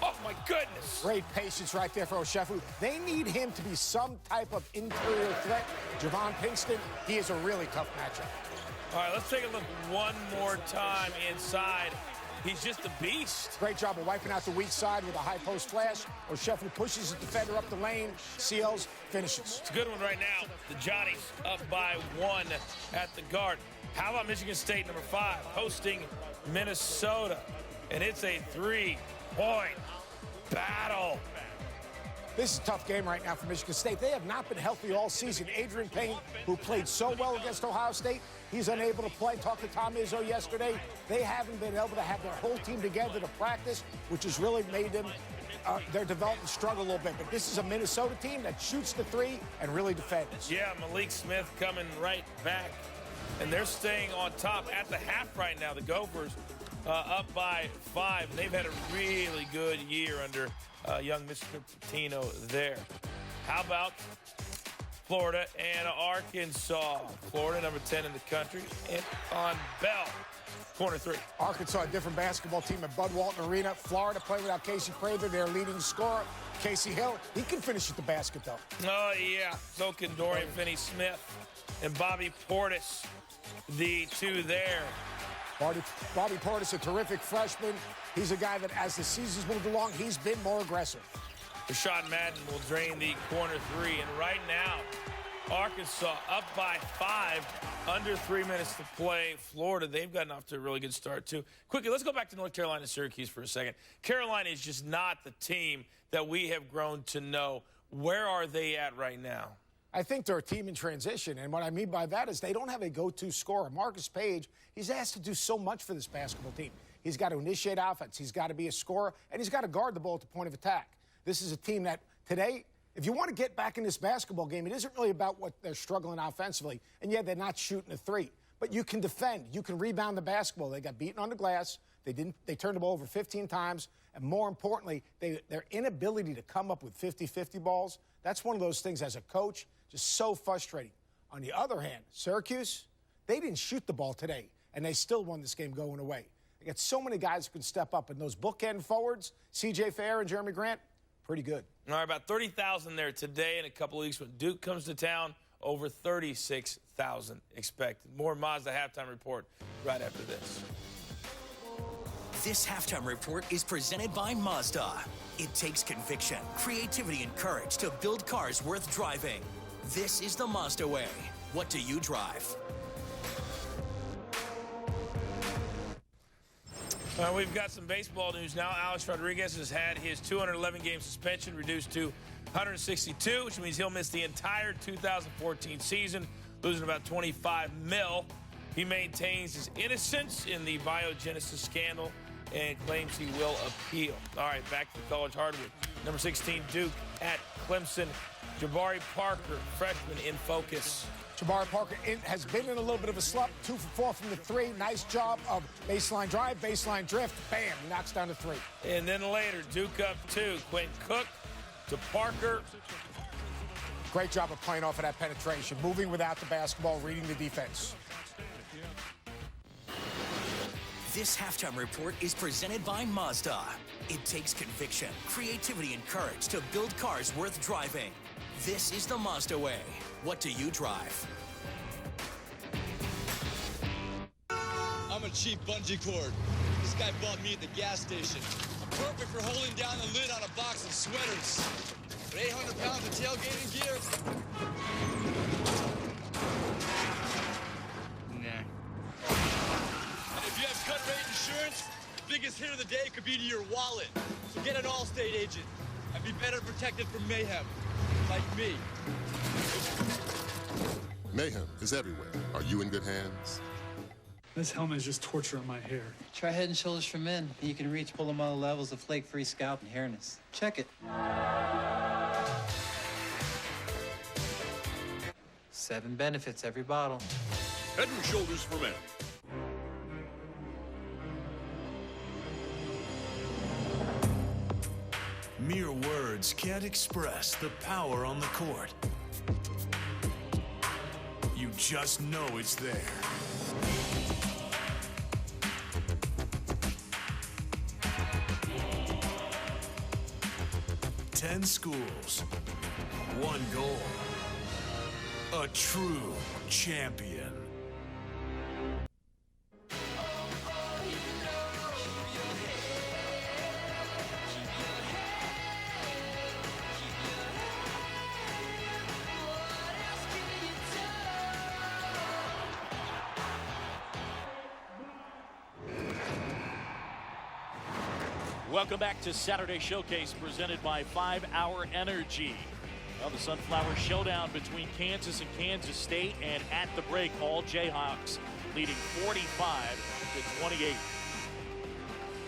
Oh, my goodness. Great patience right there for Oshefu. They need him to be some type of interior threat. Javon Pinkston, he is a really tough matchup. All right, let's take a look one more time inside. He's just a beast. Great job of wiping out the weak side with a high post flash. Oshefu pushes the defender up the lane, seals, finishes. It's a good one right now. The Johnnies up by 1 at the guard. How about Michigan State, number 5, hosting Minnesota? And it's a 3-point battle. This is a tough game right now for Michigan State. They have not been healthy all season. Adrian Payne, who played so well against Ohio State, he's unable to play. Talked to Tom Izzo yesterday. They haven't been able to have their whole team together to practice, which has really made them, their development struggle a little bit. But this is a Minnesota team that shoots the 3 and really defends. Yeah, Malik Smith coming right back. And they're staying on top at the half right now. The Gophers up by 5. And they've had a really good year under young Mr. Patino there. How about Florida and Arkansas? Florida, number 10 in the country, and on Bell, corner 3. Arkansas, a different basketball team at Bud Walton Arena. Florida playing without Casey Prather, their leading scorer. Casey Hill, he can finish at the basket, though. Oh, yeah. So can Dorian Finney-Smith and Bobby Portis, the 2 there. Bobby Portis, a terrific freshman. He's a guy that, as the season's moved along, he's been more aggressive. Rashad Madden will drain the corner 3. And right now, Arkansas up by 5, under 3 minutes to play. Florida, they've gotten off to a really good start, too. Quickly, let's go back to North Carolina and Syracuse for a second. Carolina is just not the team that we have grown to know. Where are they at right now? I think they're a team in transition, and what I mean by that is they don't have a go-to scorer. Marcus Page, he's asked to do so much for this basketball team. He's got to initiate offense, he's got to be a scorer, and he's got to guard the ball at the point of attack. This is a team that today, if you want to get back in this basketball game, it isn't really about what they're struggling offensively, and yeah, they're not shooting a 3. But you can defend, you can rebound the basketball. They got beaten on the glass, they turned the ball over 15 times, and more importantly, their inability to come up with 50-50 balls, that's one of those things as a coach, just so frustrating. On the other hand, Syracuse, they didn't shoot the ball today, and they still won this game going away. They got so many guys who can step up, and those bookend forwards, C.J. Fair and Jeremy Grant, pretty good. All right, about 30,000 there today in a couple of weeks when Duke comes to town. Over 36,000 expected. More Mazda halftime report right after this. This halftime report is presented by Mazda. It takes conviction, creativity, and courage to build cars worth driving. This is the Mazda way. What do you drive? We've got some baseball news now. Alex Rodriguez has had his 211-game suspension reduced to 162, which means he'll miss the entire 2014 season, losing about $25 million. He maintains his innocence in the biogenesis scandal and claims he will appeal. All right, back to the college hardwood. Number 16, Duke at Clemson. Jabari Parker, freshman, in focus. Jabari Parker has been in a little bit of a slump. 2 for 4 from the 3. Nice job of baseline drive, baseline drift. Bam, he knocks down the 3. And then later, Duke up 2. Quentin Cook to Parker. Great job of playing off of that penetration, moving without the basketball, reading the defense. This halftime report is presented by Mazda. It takes conviction, creativity, and courage to build cars worth driving. This is the Mazda way. What do you drive? I'm a cheap bungee cord. This guy bought me at the gas station. Perfect for holding down the lid on a box of sweaters. With 800 pounds of tailgating gear. Nah. And if you have cut rate insurance, the biggest hit of the day could be to your wallet. So get an Allstate agent and be better protected from mayhem, like me. Mayhem is everywhere. Are you in good hands? This helmet is just torture on my hair. Try Head and Shoulders for Men. You can reach pull them all levels of flake-free scalp and hairness. Check it. 7 benefits every bottle. Head and Shoulders for Men. Mere words can't express the power on the court. You just know it's there. Ten schools, 1 goal. A true champion. Welcome back to Saturday Showcase presented by 5 Hour Energy. Well, the Sunflower Showdown between Kansas and Kansas State, and at the break, all Jayhawks leading 45-28.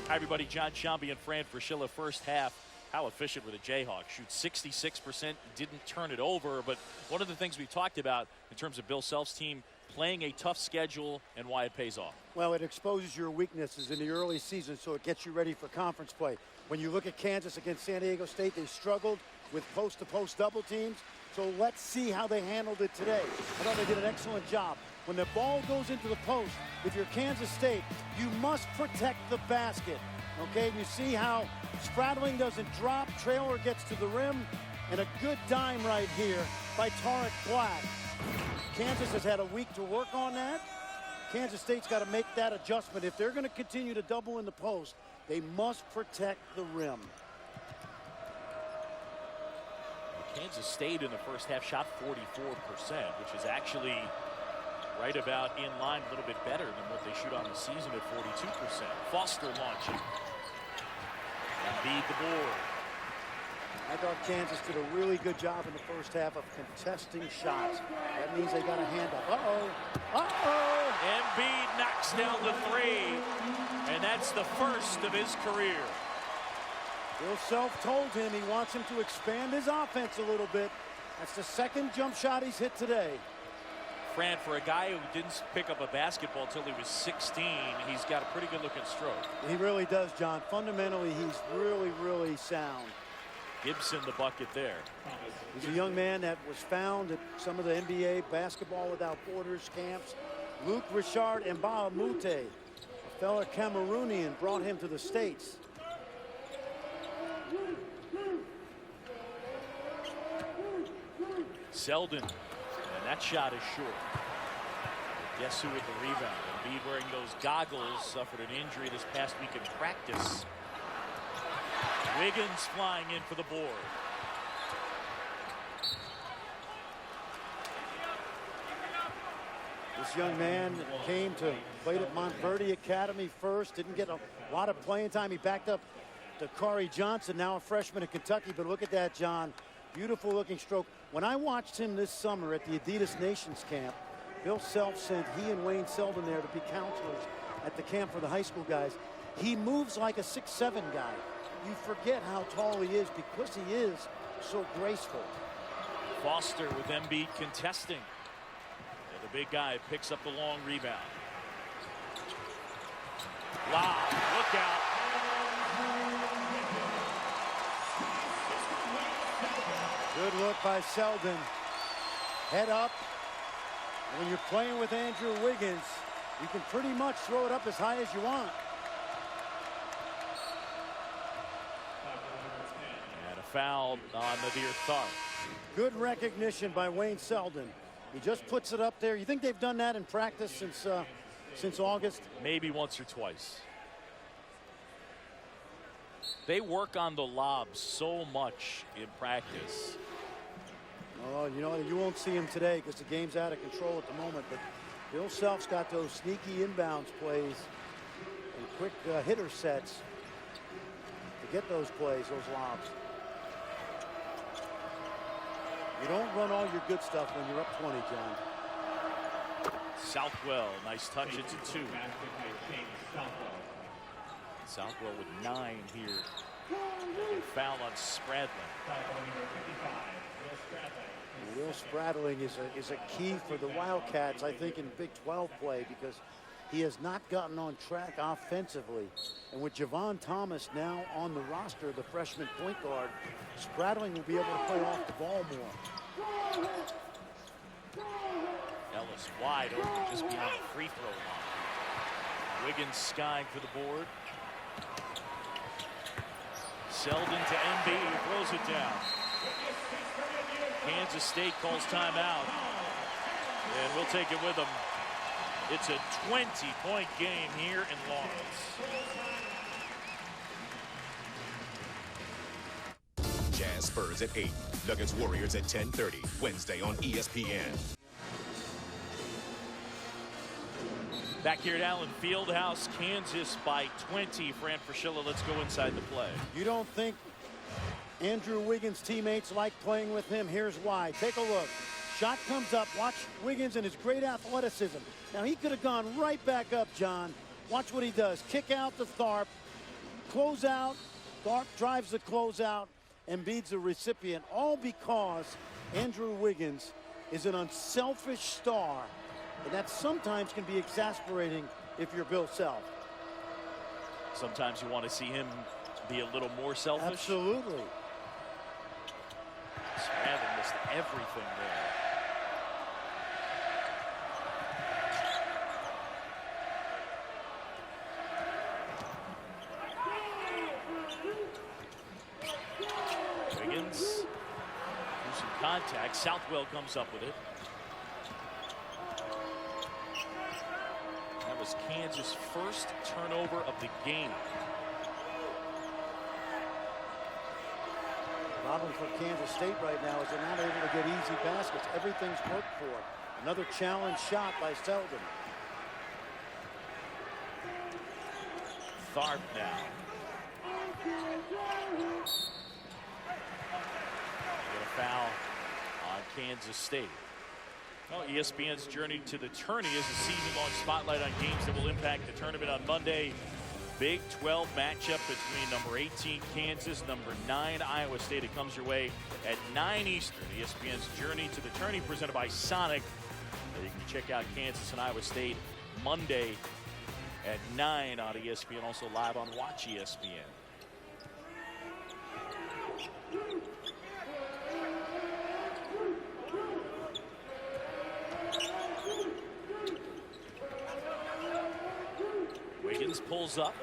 Hi, everybody. John Shambi and Fran Fraschilla. First half, how efficient were the Jayhawks? Shoot 66%, didn't turn it over. But one of the things we talked about in terms of Bill Self's team playing a tough schedule and why it pays off. Well, it exposes your weaknesses in the early season, so it gets you ready for conference play. When you look at Kansas against San Diego State, they struggled with post-to-post double teams. So let's see how they handled it today. I thought they did an excellent job. When the ball goes into the post, if you're Kansas State, you must protect the basket. Okay, you see how Spradling doesn't drop, Traylor gets to the rim, and a good dime right here by Tarek Black. Kansas has had a week to work on that. Kansas State's got to make that adjustment. If they're going to continue to double in the post, they must protect the rim. Kansas State in the first half shot 44%, which is actually right about in line, a little bit better than what they shoot on the season at 42%. Foster launching. Embiid the board. I thought Kansas did a really good job in the first half of contesting shots. That means they got a hand up. Uh-oh. Uh-oh. Embiid knocks down the 3, and that's the first of his career. Bill Self told him he wants him to expand his offense a little bit. That's the second jump shot he's hit today. Fran, for a guy who didn't pick up a basketball until he was 16, he's got a pretty good looking stroke. He really does, John. Fundamentally, he's really, really sound. Gibson the bucket there. He's a young man that was found at some of the NBA Basketball Without Borders camps. Luke Richard Mbaamute, a fellow Cameroonian, brought him to the States. Selden, and that shot is short. Guess who with the rebound? Embiid wearing those goggles, suffered an injury this past week in practice. Wiggins flying in for the board. This young man came to played at Montverde Academy first, didn't get a lot of playing time. He backed up to Kari Johnson, now a freshman at Kentucky. But look at that, John. Beautiful looking stroke. When I watched him this summer at the Adidas Nations camp, Bill Self sent he and Wayne Selden there to be counselors at the camp for the high school guys. He moves like a 6'7" guy. You forget how tall he is because he is so graceful. Foster with Embiid contesting. And the big guy picks up the long rebound. Wow, look out. Good look by Selden. Head up. And when you're playing with Andrew Wiggins, you can pretty much throw it up as high as you want. And a foul on Nadir Tharp. Good recognition by Wayne Selden. He just puts it up there. You think they've done that in practice since August? Maybe once or twice. They work on the lobs so much in practice. Oh, you know, you won't see him today because the game's out of control at the moment, but Bill Self's got those sneaky inbounds plays and quick hitter sets to get those plays, those lobs. You don't run all your good stuff when you're up 20, John. Southwell, nice touch into 2. Southwell with 9 here. And foul on Spradling. Will Spradling is a key for the Wildcats, I think, in Big 12 play because he has not gotten on track offensively. And with Javon Thomas now on the roster, the freshman point guard, Spradling will be able to play off the ball more. Ellis wide open just beyond the free throw line. Wiggins skying for the board. Selden to MB, who throws it down. Kansas State calls timeout. And we'll take it with them. It's a 20-point game here in Lawrence. Jazz Spurs at 8. Nuggets Warriors at 10:30. Wednesday on ESPN. Back here at Allen Fieldhouse, Kansas by 20. Fran Fraschilla, let's go inside the play. You don't think Andrew Wiggins' teammates like playing with him? Here's why. Take a look. Shot comes up. Watch Wiggins and his great athleticism. Now, he could have gone right back up, John. Watch what he does. Kick out to Tharp. Close out. Tharp drives the closeout and beats the recipient, all because Andrew Wiggins is an unselfish star. And that sometimes can be exasperating if you're Bill Self. Sometimes you want to see him be a little more selfish. Absolutely. Spradling missed everything there. Wiggins. Do some contact. Southwell comes up with it. That was Kansas' first turnover of the game. Problem for Kansas State right now is they're not able to get easy baskets. Everything's worked for. Another challenge shot by Selden. Tharp now. Get a foul on Kansas State. Well, ESPN's journey to the tourney is a season-long spotlight on games that will impact the tournament on Monday. Big 12 matchup between number 18 Kansas, number 9 Iowa State. It comes your way at 9 Eastern. ESPN's journey to the tourney presented by Sonic. You can check out Kansas and Iowa State Monday at 9 on ESPN. Also live on Watch ESPN. Wiggins pulls up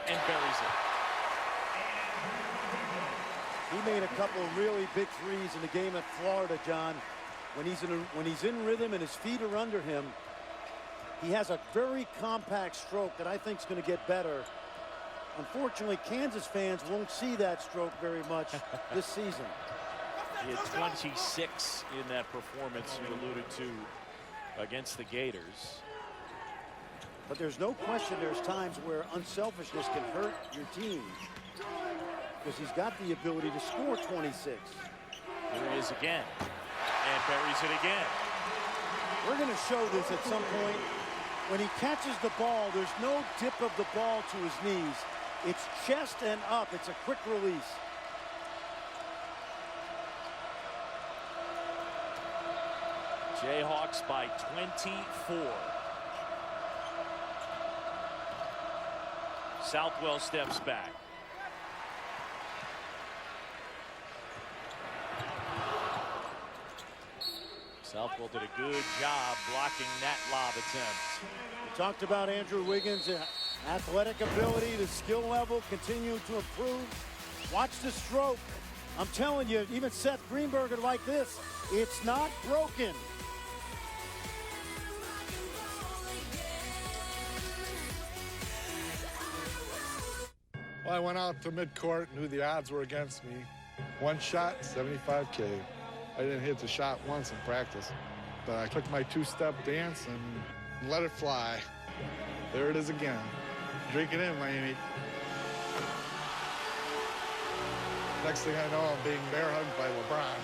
and buries it. He made a couple of really big threes in the game at Florida, John. When he's in rhythm and his feet are under him, he has a very compact stroke that I think is going to get better. Unfortunately, Kansas fans won't see that stroke very much this season. He had 26 in that performance you alluded to against the Gators. But there's no question there's times where unselfishness can hurt your team because he's got the ability to score 26. Here he is again and buries it again. We're going to show this at some point. When he catches the ball, there's no dip of the ball to his knees. It's chest and up. It's a quick release. Jayhawks by 24. Southwell steps back. Southwell did a good job blocking that lob attempt. We talked about Andrew Wiggins' athletic ability, the skill level continue to improve. Watch the stroke. I'm telling you, even Seth Greenberger like this, it's not broken. Well, Well, I went out to midcourt, knew the odds were against me. One shot, 75K. I didn't hit the shot once in practice, but I took my two-step dance and let it fly. There it is again. Drink it in, Miami. Next thing I know, I'm being bear hugged by LeBron.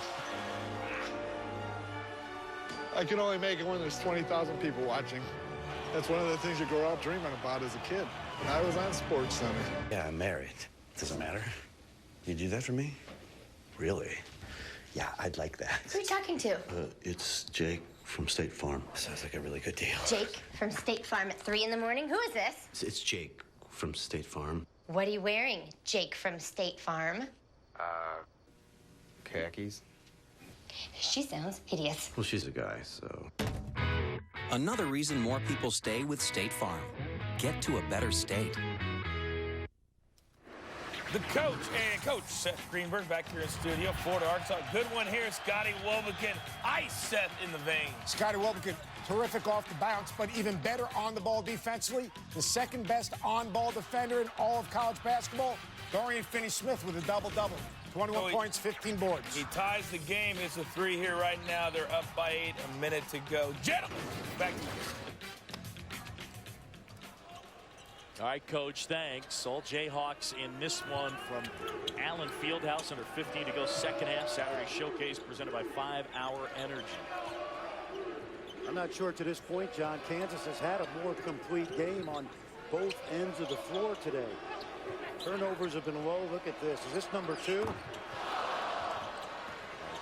I can only make it when there's 20,000 people watching. That's one of the things you grow up dreaming about as a kid. I was on SportsCenter. Yeah, I'm married. Doesn't matter. You do that for me? Really? Yeah, I'd like that. Who are you talking to? It's Jake from State Farm. Sounds like a really good deal. Jake from State Farm at 3 in the morning? Who is this? It's Jake from State Farm. What are you wearing, Jake from State Farm? Khakis. She sounds hideous. Well, she's a guy, so. Another reason more people stay with State Farm. Get to a better state. The coach and Coach Seth Greenberg back here in studio. Florida, Arkansas. Good one here. Scotty Wobekin. Ice Seth in the vein. Scotty Wobekin, terrific off the bounce, but even better on the ball defensively. The second best on-ball defender in all of college basketball. Dorian Finney-Smith with a double-double. 21 points, 15 boards. He ties the game. It's a 3 here right now. They're up by 8. A minute to go. Gentlemen, back to you. All right, Coach, thanks. All Jayhawks in this one from Allen Fieldhouse. Under 15 to go, second half. Saturday Showcase presented by 5 Hour Energy. I'm not sure to this point, John, Kansas has had a more complete game on both ends of the floor today. Turnovers have been low. Look at this. Is this number 2?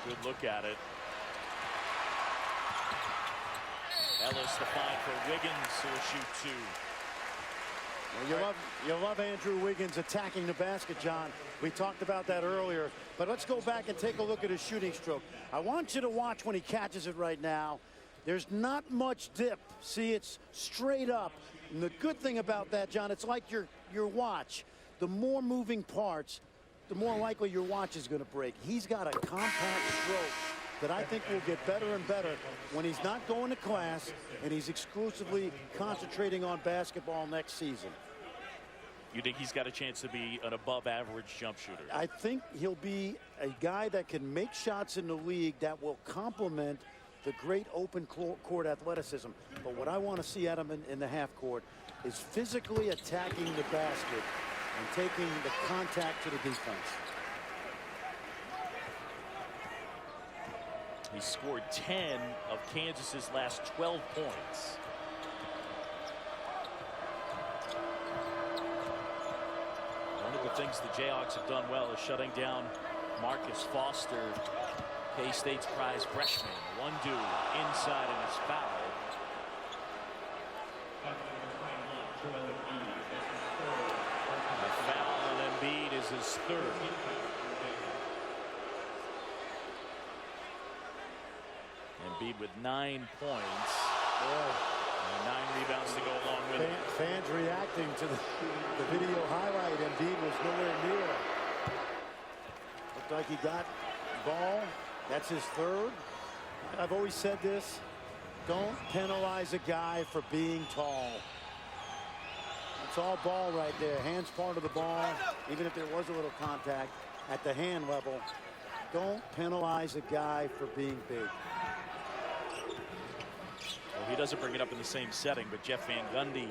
Good look at it. Ellis the find for Wiggins, who will shoot 2. Well, you love Andrew Wiggins attacking the basket, John. We talked about that earlier. But let's go back and take a look at his shooting stroke. I want you to watch when he catches it right now. There's not much dip. See, it's straight up. And the good thing about that, John, it's like your watch. The more moving parts, the more likely your watch is going to break. He's got a compact stroke that I think will get better and better when he's not going to class and he's exclusively concentrating on basketball next season. You think he's got a chance to be an above-average jump shooter? I think he'll be a guy that can make shots in the league that will complement the great open court athleticism. But what I want to see out of him in the half court is physically attacking the basket and taking the contact to the defense. He scored 10 of Kansas's last 12 points. One of the things the Jayhawks have done well is shutting down Marcus Foster, K-State's prize freshman. 1-2 inside and it's fouled. The foul on Embiid is his 3rd. Embiid with 9 points. And 9 rebounds to go along with it. Fans reacting to the video highlight. Embiid was nowhere near. Looked like he got the ball. That's his 3rd. I've always said this. Don't penalize a guy for being tall. It's all ball right there. Hands part of the ball. Even if there was a little contact at the hand level. Don't penalize a guy for being big. Well, he doesn't bring it up in the same setting, but Jeff Van Gundy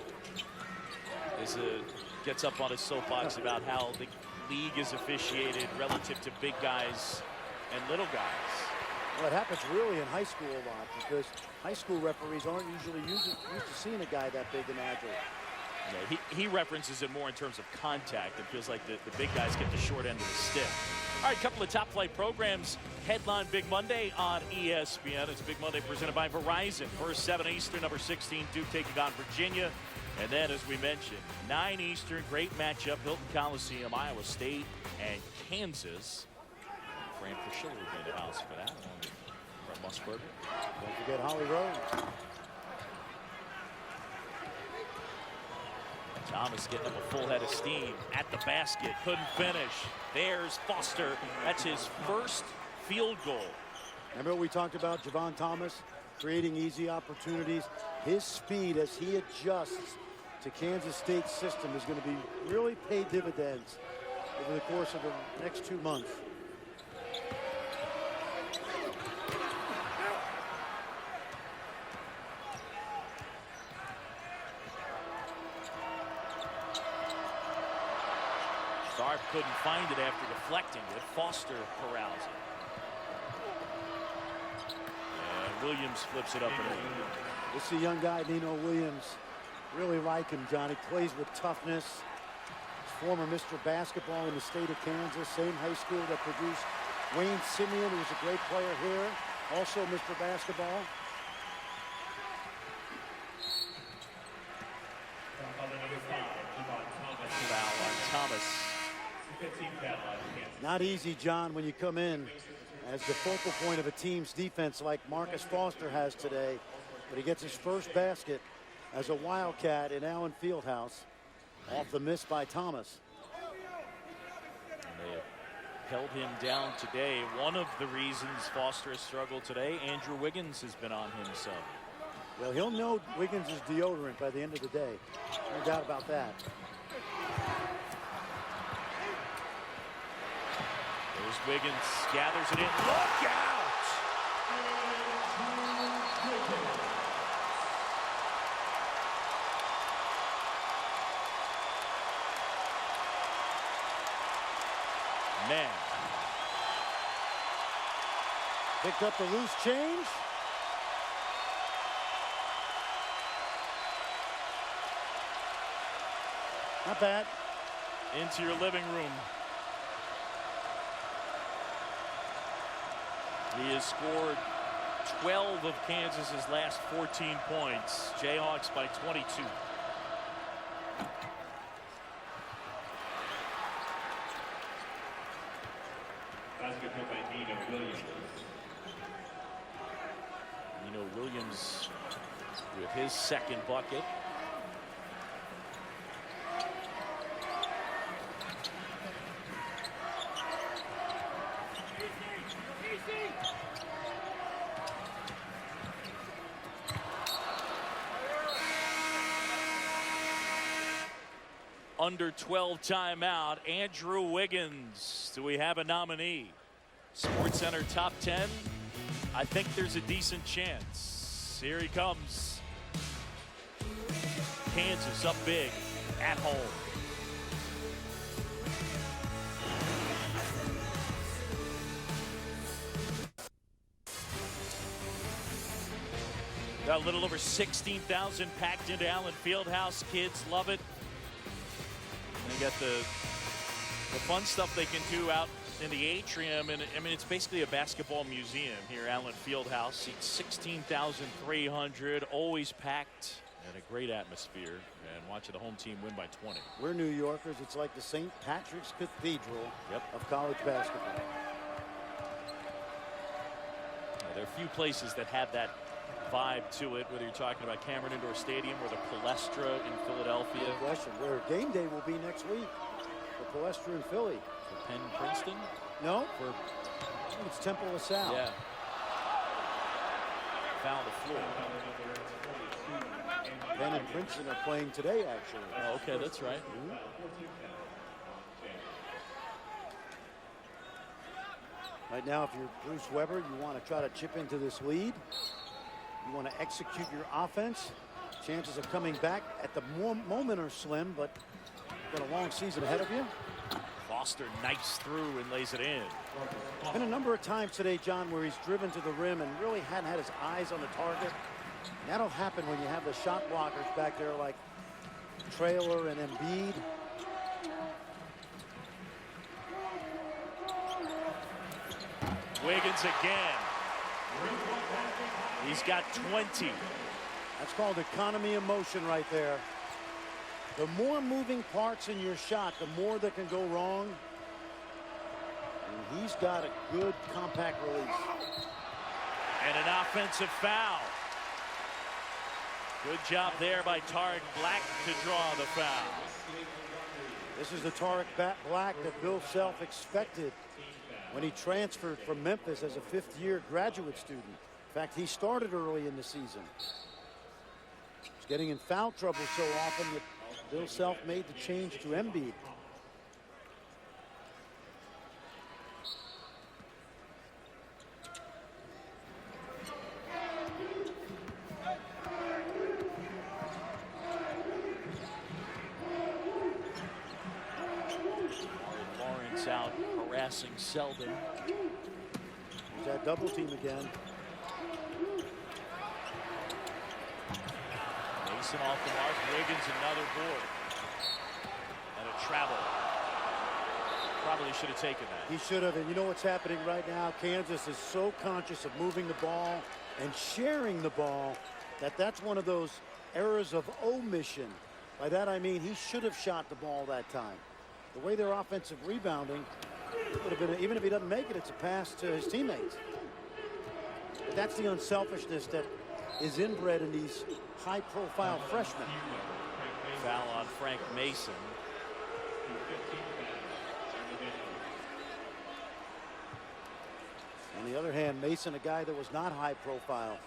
gets up on his soapbox about how the league is officiated relative to big guys and little guys. Well, it happens really in high school a lot because high school referees aren't usually used to seeing a guy that big and agile. Yeah, he references it more in terms of contact. It feels like the big guys get the short end of the stick. All right, a couple of top flight programs headline Big Monday on ESPN. It's Big Monday presented by Verizon. First 7 Eastern, number 16, Duke taking on Virginia. And then, as we mentioned, 9 Eastern, great matchup, Hilton Coliseum, Iowa State and Kansas. Fran Fraschilla will be in the house for that. From Musburger. Don't forget Holly Rose. Thomas getting up a full head of steam at the basket. Couldn't finish. There's Foster. That's his first field goal. Remember what we talked about, Javon Thomas creating easy opportunities. His speed as he adjusts to Kansas State's system is going to be really pay dividends over the course of the next 2 months. Tharp couldn't find it after deflecting it. Foster corrals it. And Williams flips it up and in. This is a young guy, Nino Williams. Really like him, John. He plays with toughness. He's former Mr. Basketball in the state of Kansas. Same high school that produced Wayne Simeon, who was a great player here. Also Mr. Basketball. Foul on Thomas. Not easy, John, when you come in as the focal point of a team's defense like Marcus Foster has today. But he gets his first basket as a Wildcat in Allen Fieldhouse off the miss by Thomas. And they have held him down today. One of the reasons Foster has struggled today, Andrew Wiggins has been on him some. Well, he'll know Wiggins is deodorant by the end of the day. No doubt about that. There's Wiggins, gathers it in. Look out! Man. Picked up the loose change. Not bad. Into your living room. He has scored 12 of Kansas's last 14 points. Jayhawks by 22. Basketball by Nino Williams. Nino Williams with his second bucket. Under 12 timeout, Andrew Wiggins. Do we have a nominee? SportsCenter top 10. I think there's a decent chance. Here he comes. Kansas up big at home. Got a little over 16,000 packed into Allen Fieldhouse. Kids love it. And you got the fun stuff they can do out in the atrium. And I mean, it's basically a basketball museum here, Allen Fieldhouse. Seats 16,300, always packed, and a great atmosphere. And watching the home team win by 20. We're New Yorkers. It's like the St. Patrick's Cathedral of college basketball. There are a few places that have that vibe to it, whether you're talking about Cameron Indoor Stadium or the Palestra in Philadelphia. No question. Where game day will be next week for Palestra in Philly. For Penn Princeton? No. For it's Temple LaSalle. Yeah. Foul the floor. Penn and Princeton are playing today, actually. Oh, okay, that's right. Right now, if you're Bruce Weber, you want to try to chip into this lead. You want to execute your offense. Chances of coming back at the moment are slim, but you've got a long season ahead of you. Foster knifes through and lays it in. Been a number of times today, John, where he's driven to the rim and really hadn't had his eyes on the target. And that'll happen when you have the shot blockers back there like Traylor and Embiid. Wiggins again. He's got 20. That's called economy of motion right there. The more moving parts in your shot, the more that can go wrong. And he's got a good compact release. And an offensive foul. Good job there by Tariq Black to draw the foul. This is the Tariq Black that Bill Self expected when he transferred from Memphis as a fifth-year graduate student. In fact, he started early in the season. He's getting in foul trouble so often that Bill Self made the change to Embiid. Lawrence out harassing Selden. There's that double team again. Mason off the mark. Wiggins another board. And a travel. Probably should have taken that. He should have. And you know what's happening right now? Kansas is so conscious of moving the ball and sharing the ball that's one of those errors of omission. By that I mean he should have shot the ball that time. The way their offensive rebounding would have been, even if he doesn't make it, it's a pass to his teammates. But that's the unselfishness that is inbred in these high-profile freshmen. Foul on Frank Mason. On the other hand, Mason, a guy that was not high-profile,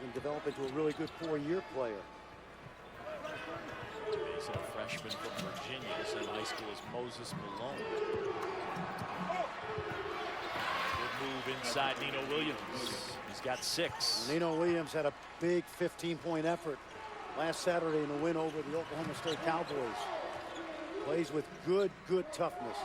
can develop into a really good 4-year player. Mason, a freshman from Virginia, same high school as Moses Malone. Good move inside Nino Williams. He's got 6. Nino Williams had a big 15-point effort last Saturday in the win over the Oklahoma State Cowboys. Plays with good toughness.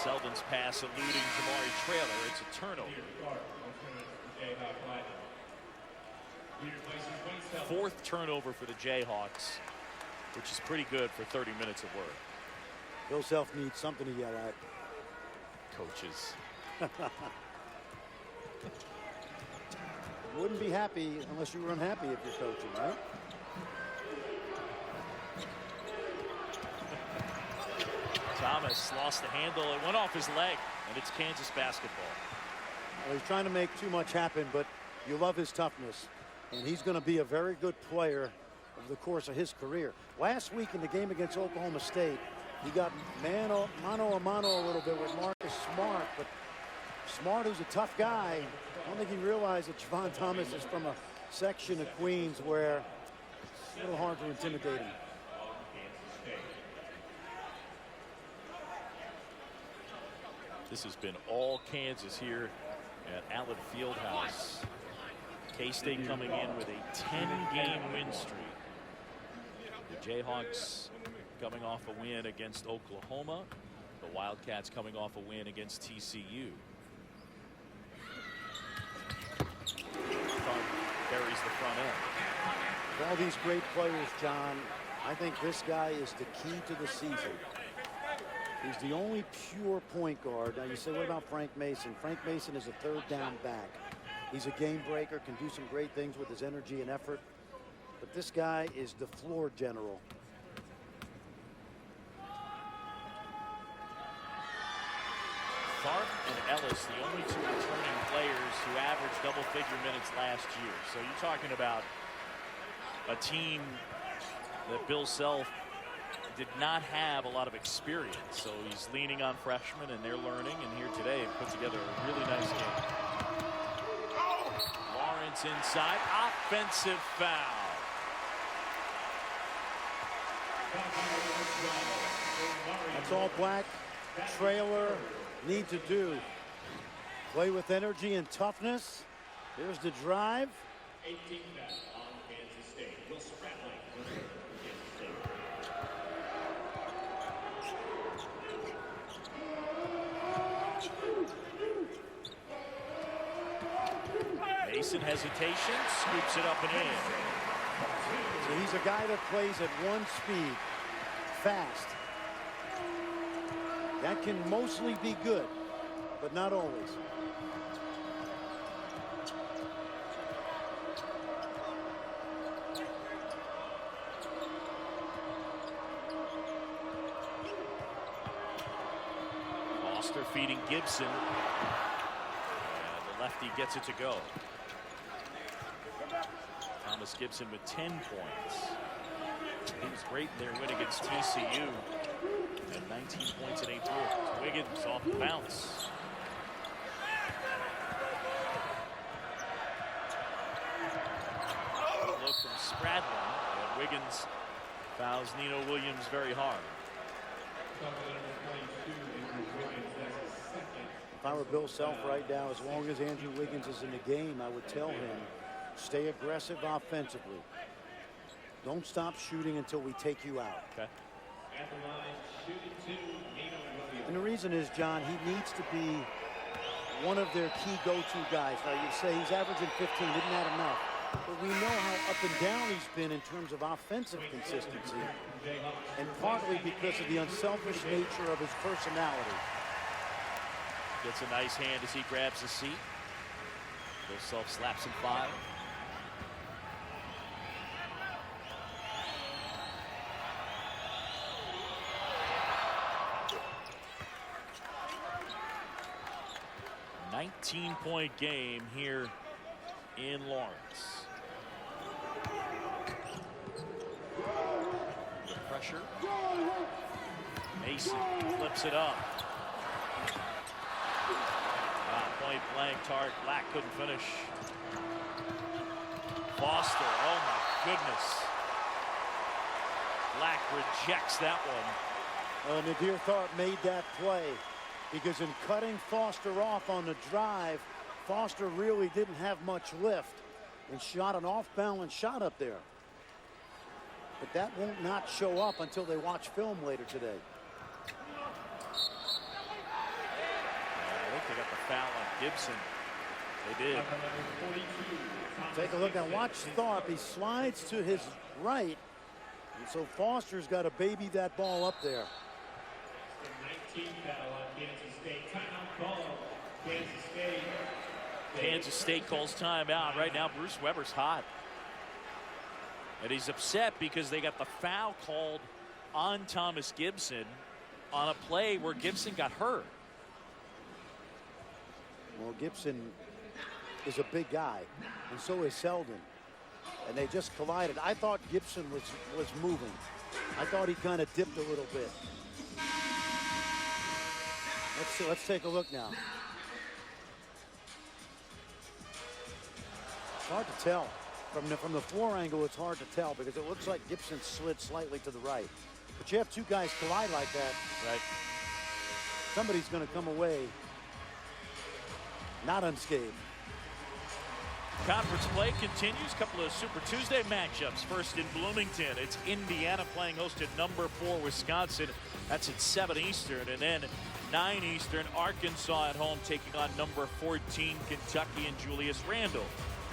Selden's pass eluding Jamari Traylor. It's a turnover. 4th turnover for the Jayhawks, which is pretty good for 30 minutes of work. Bill Self needs something to yell at. Coaches. Wouldn't be happy unless you were unhappy if you're coaching, right? Thomas lost the handle. It went off his leg, and it's Kansas basketball. Well, he's trying to make too much happen, but you love his toughness. And he's going to be a very good player over the course of his career. Last week in the game against Oklahoma State, he got mano a mano a little bit with Marcus Smart, but Smart, who's a tough guy, I don't think he realized that Javon Thomas is from a section of Queens where it's a little hard to intimidate him. This has been all Kansas here at Allen Fieldhouse. K-State coming in with a 10-game win streak. The Jayhawks coming off a win against Oklahoma. The Wildcats coming off a win against TCU. Buries the front end. With all these great players, John, I think this guy is the key to the season. He's the only pure point guard. Now you say, what about Frank Mason? Frank Mason is a 3rd down back. He's a game breaker, can do some great things with his energy and effort. But this guy is the floor general. Tharp and Ellis, the only 2 returning players who averaged double-figure minutes last year. So you're talking about a team that Bill Self did not have a lot of experience. So he's leaning on freshmen, and they're learning. And here today, put together a really nice game. Lawrence inside, offensive foul. That's all Black Traylor need to do. Play with energy and toughness. Here's the drive. 18 on Kansas State. Will Spratley. Mason hesitation, scoops it up and in. So he's a guy that plays at 1 speed, fast. That can mostly be good, but not always. Foster feeding Gibson. And the lefty gets it to go. Thomas Gibson with 10 points. He was great in their win against TCU. And 19 points in 8 boards. Wiggins off the bounce. out from Spradlin. And Wiggins fouls Nino Williams very hard. If I were Bill Self right now, as long as Andrew Wiggins is in the game, I would tell him, stay aggressive offensively. Don't stop shooting until we take you out. Okay. And the reason is, John, he needs to be one of their key go-to guys. Now, you say he's averaging 15, isn't that enough? But we know how up and down he's been in terms of offensive consistency, and partly because of the unselfish nature of his personality. Gets a nice hand as he grabs a seat. Bill Self slaps him 5. $19-point game here in Lawrence. The pressure. Mason flips it up. Point blank, Black couldn't finish. Foster, oh my goodness. Black rejects that one. Nadir Tharp made that play because in cutting Foster off on the drive, Foster really didn't have much lift and shot an off-balance shot up there. But that won't not show up until they watch film later today. I think they got the foul on Gibson. They did. Take a look now. Watch Tharp. He slides to his right. And so Foster's got to baby that ball up there. 19 foul on Kansas State. Timeout call. Kansas State. Kansas State calls timeout. Right now, Bruce Weber's hot. And he's upset because they got the foul called on Thomas Gibson on a play where Gibson got hurt. Well, Gibson is a big guy, and so is Selden. And they just collided. I thought Gibson was moving. I thought he kind of dipped a little bit. Let's see. Let's take a look now. It's hard to tell. From the floor angle, it's hard to tell because it looks like Gibson slid slightly to the right. But you have two guys collide like that. Right. Somebody's going to come away not unscathed. Conference play continues. Couple of Super Tuesday matchups. First in Bloomington, it's Indiana playing host to number 4 Wisconsin. That's at 7 Eastern. And then 9 Eastern, Arkansas at home taking on number 14 Kentucky and Julius Randle.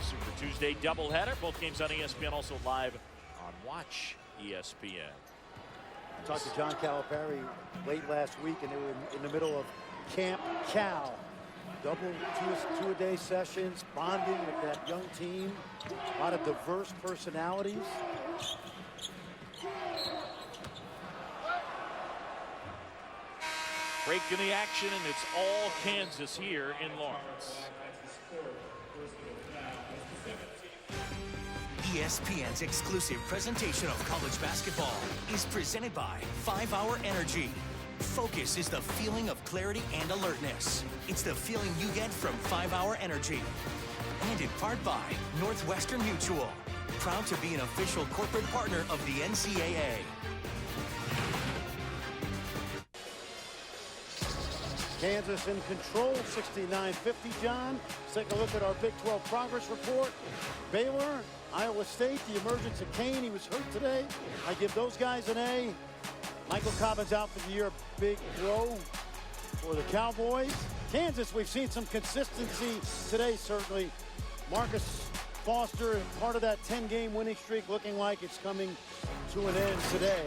Super Tuesday doubleheader. Both games on ESPN, also live on Watch ESPN. I talked to John Calipari late last week, and they were in the middle of Camp Cal. Double two-a-day sessions, bonding with that young team. A lot of diverse personalities. Break in the action, and it's all Kansas here in Lawrence. ESPN's exclusive presentation of college basketball is presented by 5 Hour Energy. Focus is the feeling of clarity and alertness. It's the feeling you get from 5 Hour Energy. And in part by Northwestern Mutual, proud to be an official corporate partner of the NCAA. Kansas in control, 69-50, John. Let's take a look at our Big 12 progress report. Baylor, Iowa State, the emergence of Kane. He was hurt today. I give those guys an A. Michael Cobbins out for the year. Big blow for the Cowboys. Kansas, we've seen some consistency today, certainly. Marcus Foster, part of that 10-game winning streak, looking like it's coming to an end today.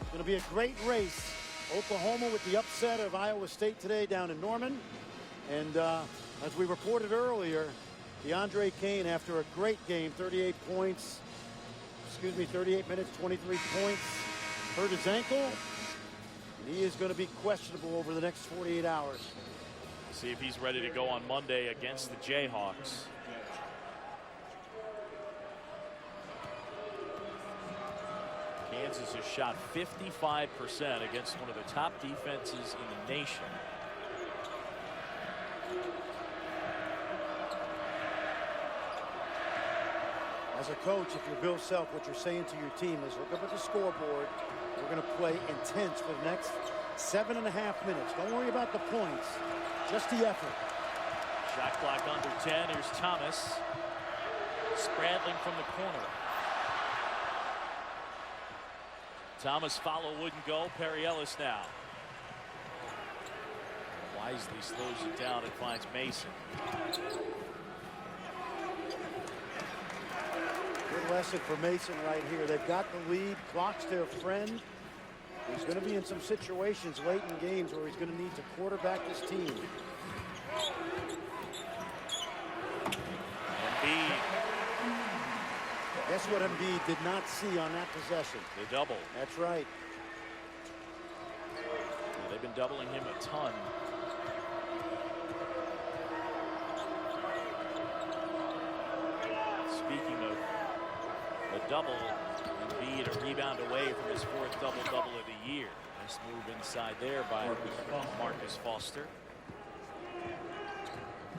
It's going to be a great race. Oklahoma with the upset of Iowa State today down in Norman. And as we reported earlier, DeAndre Kane, after a great game, 38 minutes, 23 points, hurt his ankle. And he is going to be questionable over the next 48 hours. See if he's ready to go on Monday against the Jayhawks. Kansas has shot 55% against one of the top defenses in the nation. As a coach, if you're Bill Self, what you're saying to your team is look up at the scoreboard. We're going to play intense for the next 7.5 minutes. Don't worry about the points, just the effort. Shot clock under 10. Here's Thomas. Spradling from the corner. Thomas follow wouldn't go. Perry Ellis now. Wisely slows it down and finds Mason. Good lesson for Mason right here. They've got the lead. Clock's their friend. He's going to be in some situations late in games where he's going to need to quarterback this team. Embiid. Guess what Embiid did not see on that possession? The double. That's right. Yeah, they've been doubling him a ton. Speaking of a double, Embiid a rebound away from his 4th double-double of the year. Nice move inside there by Marcus Foster.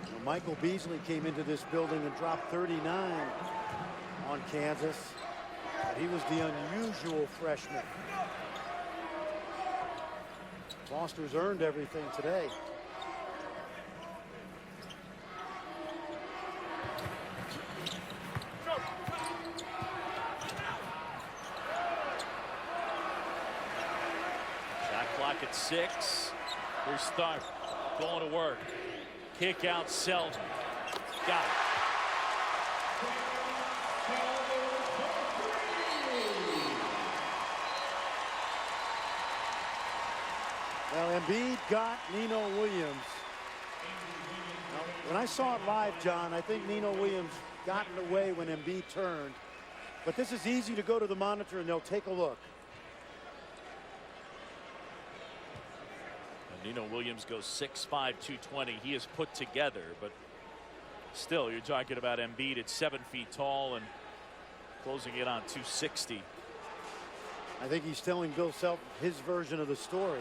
Well, Michael Beasley came into this building and dropped 39 on Kansas. But he was the unusual freshman. Foster's earned everything today. At 6. Here's Stark going to work. Kick out Selden. Got it. Well, Embiid got Nino Williams. Now, when I saw it live, John, I think Nino Williams got in the way when Embiid turned. But this is easy to go to the monitor and they'll take a look. Nino Williams goes 6'5", 220. He is put together, but still, you're talking about Embiid at 7 feet tall and closing it on 260. I think he's telling Bill Self his version of the story.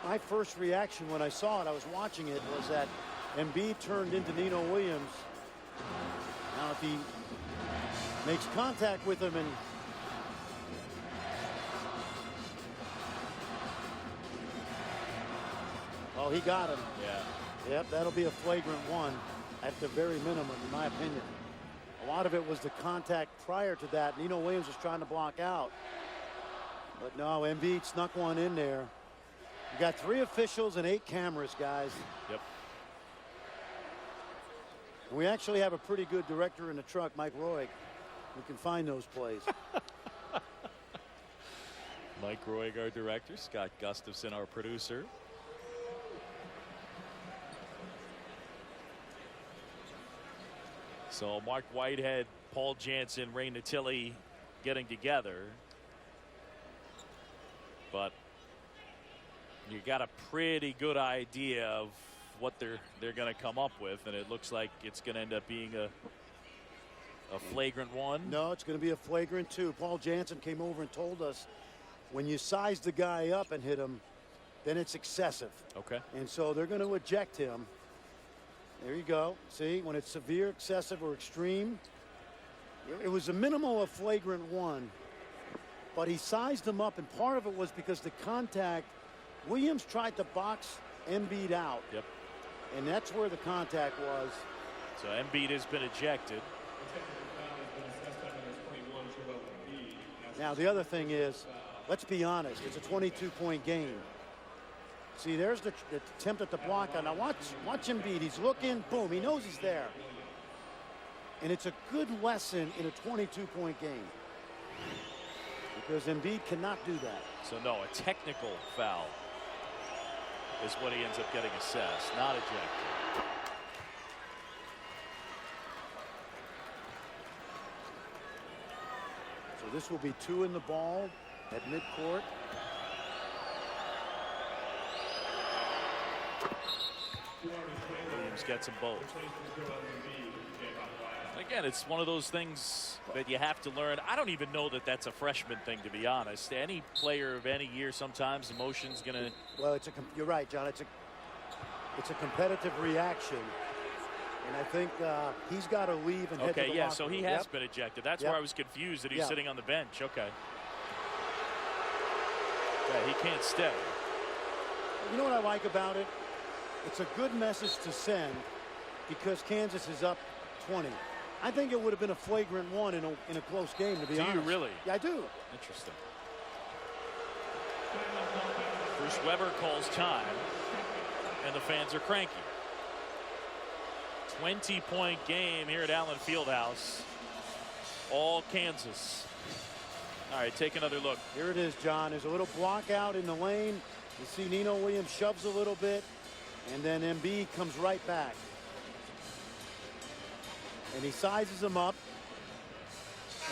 My first reaction when I saw it, I was watching it, was that Embiid turned into Nino Williams. Now, if he makes contact with him and oh, he got him. Yeah. Yep, that'll be a flagrant one at the very minimum, in my opinion. A lot of it was the contact prior to that. Nino Williams was trying to block out. But no, Embiid snuck one in there. You got 3 officials and 8 cameras, guys. Yep. And we actually have a pretty good director in the truck, Mike Roig, who can find those plays. Mike Roig, our director. Scott Gustafson, our producer. So Mark Whitehead, Paul Jansen, Ray Natili getting together. But you got a pretty good idea of what they're going to come up with, and it looks like it's going to end up being a flagrant one. No, it's going to be a flagrant 2. Paul Jansen came over and told us when you size the guy up and hit him, then it's excessive. Okay. And so they're going to eject him. There you go. See, when it's severe, excessive, or extreme, it was a minimal of flagrant 1, but he sized him up, and part of it was because the contact, Williams tried to box Embiid out. Yep. And that's where the contact was. So Embiid has been ejected. Now, the other thing is, let's be honest, it's a 22-point game. See, there's the attempt at the block. Now watch Embiid. He's looking, boom, he knows he's there. And it's a good lesson in a 22-point game, because Embiid cannot do that. So no, a technical foul is what he ends up getting assessed, not ejected. So this will be 2 in the ball at midcourt. Williams gets them both. Again, it's one of those things that you have to learn. I don't even know that that's a freshman thing, to be honest. Any player of any year, sometimes emotion's going to... Well, you're right, John. It's a competitive reaction. And I think he's got to leave and head to the yeah, locker so he room. has been ejected. That's where I was confused that he's sitting on the bench. Okay. Yeah, he can't stay. You know what I like about it? It's a good message to send because Kansas is up 20. I think it would have been a flagrant one in a close game, to be honest. Do you really? Yeah, I do. Interesting. Bruce Weber calls time, and the fans are cranky. 20-point game here at Allen Fieldhouse. All Kansas. All right, take another look. Here it is, John. There's a little block out in the lane. You see Nino Williams shoves a little bit, and then Embiid comes right back. And he sizes him up,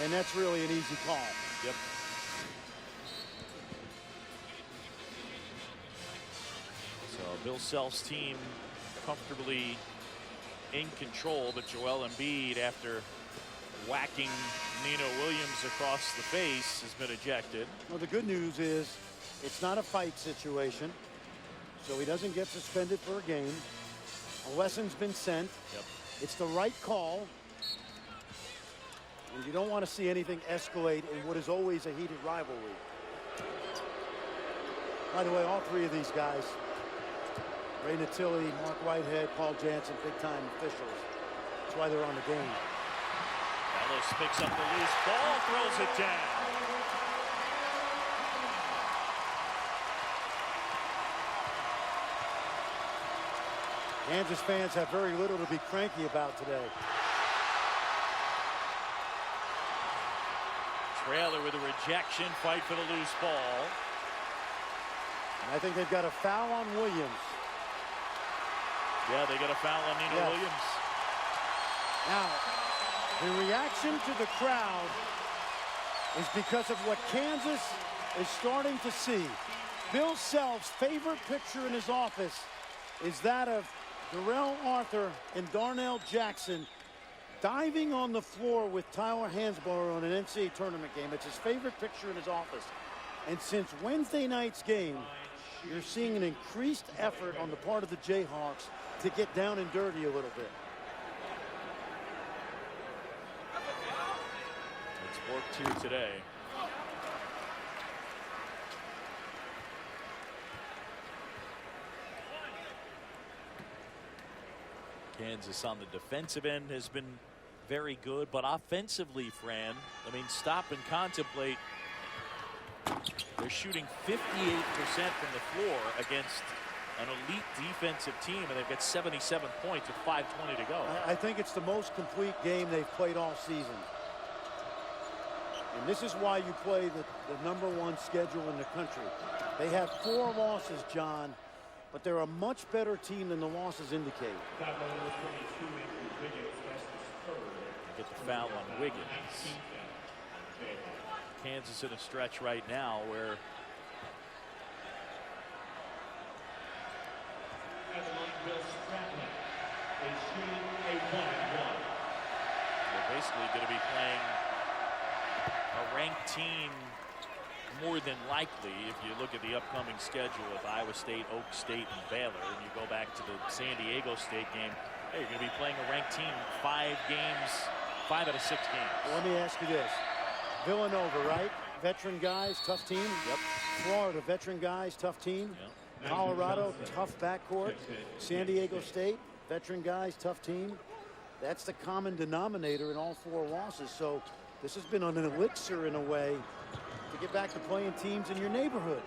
and that's really an easy call. Yep. So Bill Self's team comfortably in control, but Joel Embiid, after whacking Nino Williams across the face, has been ejected. Well, the good news is it's not a fight situation, so he doesn't get suspended for a game. A lesson's been sent. Yep. It's the right call. And you don't want to see anything escalate in what is always a heated rivalry. By the way, all three of these guys, Ray Natili, Mark Whitehead, Paul Jansen, big-time officials. That's why they're on the game. Ellis picks up the loose ball, throws it down. Kansas fans have very little to be cranky about today. Trailer with a rejection, fight for the loose ball. And I think they've got a foul on Williams. Yeah, they got a foul on Nino Williams. Now, the reaction to the crowd is because of what Kansas is starting to see. Bill Self's favorite picture in his office is that of Darrell Arthur and Darnell Jackson diving on the floor with Tyler Hansborough on an NCAA tournament game. It's his favorite picture in his office. And since Wednesday night's game, you're seeing an increased effort on the part of the Jayhawks to get down and dirty a little bit. It's worked here today. Kansas on the defensive end has been very good, but offensively, Fran, I mean, stop and contemplate. They're shooting 58% from the floor against an elite defensive team, and they've got 77 points with 5:20 to go. I think it's the most complete game they've played all season. And this is why you play the #1 schedule in the country. They have 4 losses, John, but they're a much better team than the losses indicate. Get the foul on Wiggins. Kansas in a stretch right now where they're basically going to be playing a ranked team more than likely. If you look at the upcoming schedule of Iowa State, Oak State, and Baylor, and you go back to the San Diego State game, hey, you're going to be playing a ranked team 5 games, 5 out of 6 games. Well, let me ask you this. Villanova, right? Veteran guys, tough team. Yep. Florida, veteran guys, tough team. Yep. Colorado, tough backcourt. San Diego State, veteran guys, tough team. That's the common denominator in all 4 losses. So this has been an elixir in a way to get back to playing teams in your neighborhood.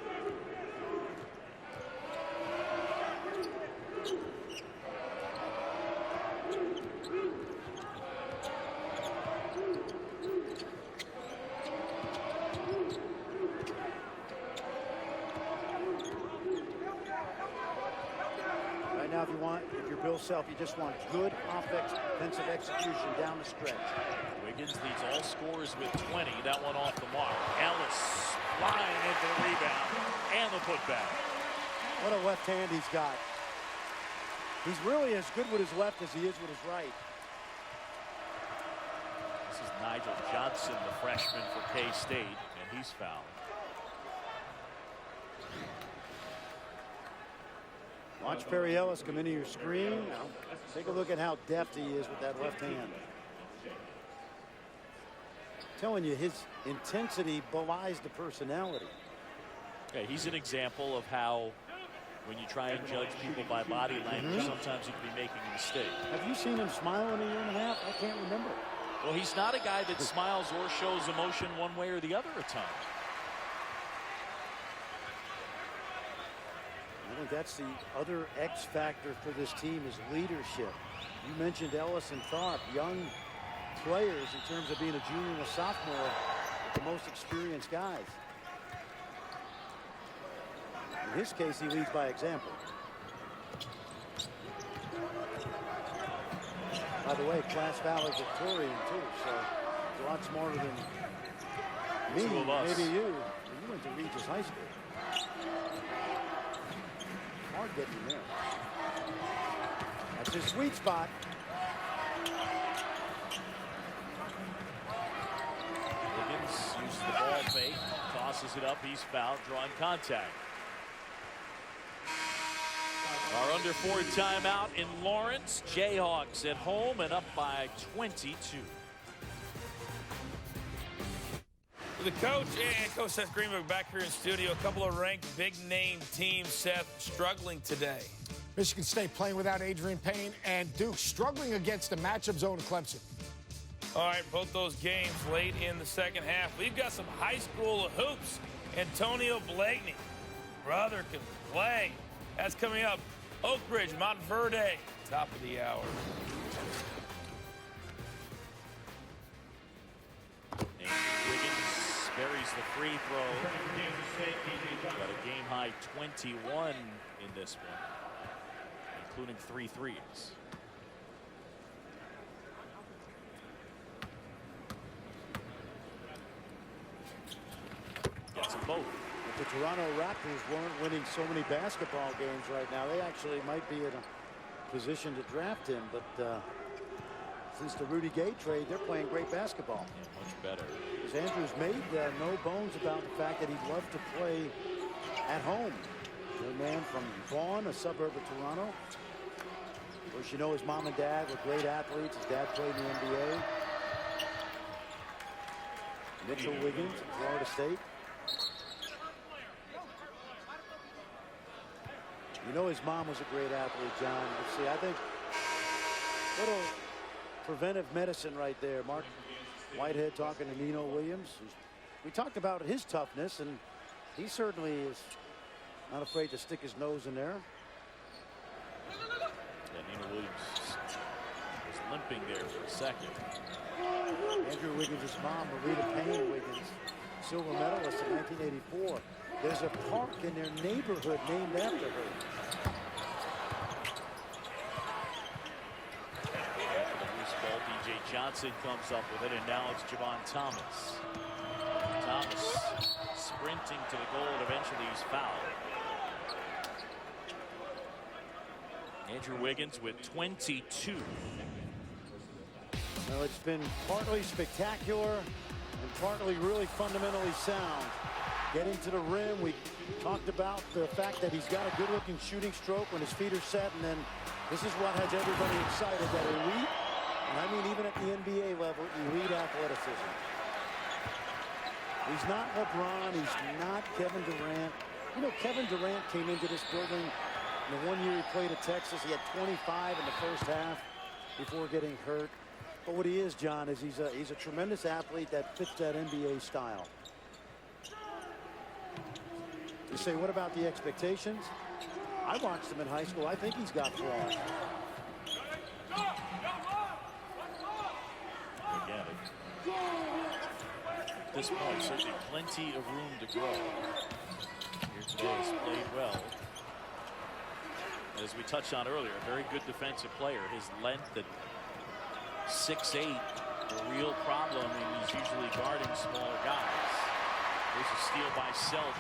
Right now, if you're Bill Self, you just want good offensive execution down the stretch. Wiggins leads all scorers with 20. That one off the mark. Ellis flying into the rebound and the putback. What a left hand he's got. He's really as good with his left as he is with his right. This is Nigel Johnson, the freshman for K-State, and he's fouled. Well, Watch Perry Ellis come into your screen. Now, take a look at how deft he is with that left hand. I'm telling you, his intensity belies the personality. Okay, he's an example of how when you try and judge people by body language, sometimes you can be making a mistake. Have you seen him smile in a year and a half? I can't remember. Well, he's not a guy that smiles or shows emotion one way or the other at times. I think that's the other X factor for this team is leadership. You mentioned Ellis and Tharp, young players in terms of being a junior and a sophomore, with the most experienced guys. In his case, he leads by example. By the way, Class Valley Victorian too, so he's a lot smarter than me, Two of us. maybe you. You went to Regis High School. Hard getting there. That's his sweet spot. Wiggins uses the ball fake, tosses it up, he's fouled, drawing contact. Our under 4 timeout in Lawrence. Jayhawks at home and up by 22. The coach and Coach Seth Greenberg back here in studio. A couple of ranked big-name teams, Seth, struggling today. Michigan State playing without Adrian Payne, and Duke struggling against the matchup zone of Clemson. All right, both those games late in the second half. We've got some high school hoops. Antonio Blakeney, brother can play. That's coming up. Oak Ridge, Montverde, top of the hour. And Wiggins buries the free throw. Got a game-high 21 in this one, including 3 threes. Gets them both. If the Toronto Raptors weren't winning so many basketball games right now, they actually might be in a position to draft him. But since the Rudy Gay trade, they're playing great basketball. Yeah, much better. As Andrews made no bones about the fact that he'd love to play at home. A man from Vaughan, a suburb of Toronto. Of course, you know his mom and dad were great athletes. His dad played in the NBA. Mitchell Wiggins, Florida State. You know his mom was a great athlete, John. Let's see, I think little preventive medicine right there. Mark Whitehead talking to Nino Williams. We talked about his toughness, and he certainly is not afraid to stick his nose in there. Yeah, Nino Williams was limping there for a second. Andrew Wiggins' mom, Marita Payne Wiggins, silver medalist in 1984. There's a park in their neighborhood named after her. After the loose ball, DJ Johnson comes up with it, and now it's Javon Thomas. Thomas sprinting to the goal, and eventually he's fouled. Andrew Wiggins with 22. Well, it's been partly spectacular and partly really fundamentally sound. Getting to the rim, we talked about the fact that he's got a good-looking shooting stroke when his feet are set, and then this is what has everybody excited, that elite, and I mean even at the NBA level, elite athleticism. He's not LeBron, he's not Kevin Durant. You know, Kevin Durant came into this building in the 1 year he played at Texas. He had 25 in the first half before getting hurt. But what he is, John, is he's a tremendous athlete that fits that NBA style. You say, what about the expectations? I watched him in high school. I think he's got flaws. Again, at this point, certainly plenty of room to grow. Here today has played well. As we touched on earlier, a very good defensive player. His length at 6'8", a real problem, and he's usually guarding smaller guys. There's a steal by Selden.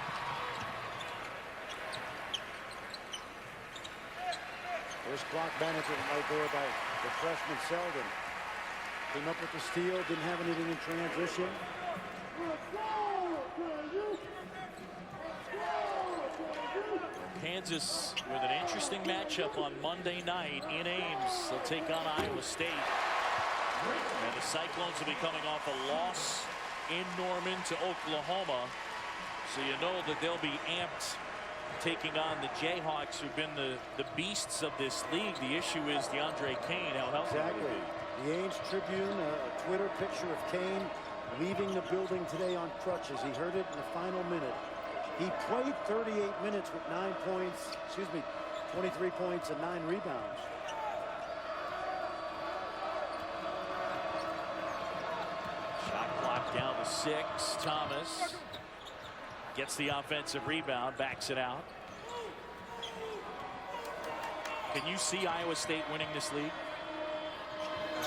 There's clock management right there by the freshman Selden. Came up with the steal, didn't have anything in transition. Kansas with an interesting matchup on Monday night in Ames. They'll take on Iowa State. And the Cyclones will be coming off a loss in Norman to Oklahoma. So you know that they'll be amped taking on the Jayhawks, who've been the beasts of this league. The issue is DeAndre Kane. How healthy will he be? The Ames Tribune, a Twitter picture of Kane leaving the building today on crutches. He hurt it in the final minute. He played 38 minutes with 23 points and 9 rebounds. Shot clock down to 6. Thomas gets the offensive rebound, backs it out. Can you see Iowa State winning this league?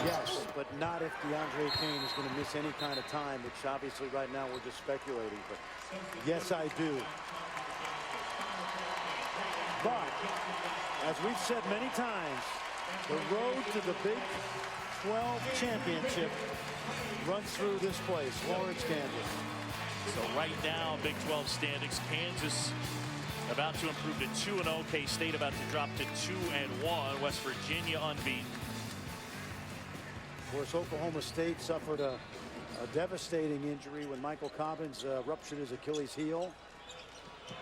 Yes, but not if DeAndre Kane is going to miss any kind of time, which obviously right now we're just speculating. But yes, I do. But as we've said many times, the road to the Big 12 championship runs through this place, Lawrence, Kansas. So right now, Big 12 standings, Kansas about to improve to 2-0. K-State about to drop to 2-1. West Virginia unbeaten. Of course, Oklahoma State suffered a devastating injury when Michael Cobbins ruptured his Achilles heel.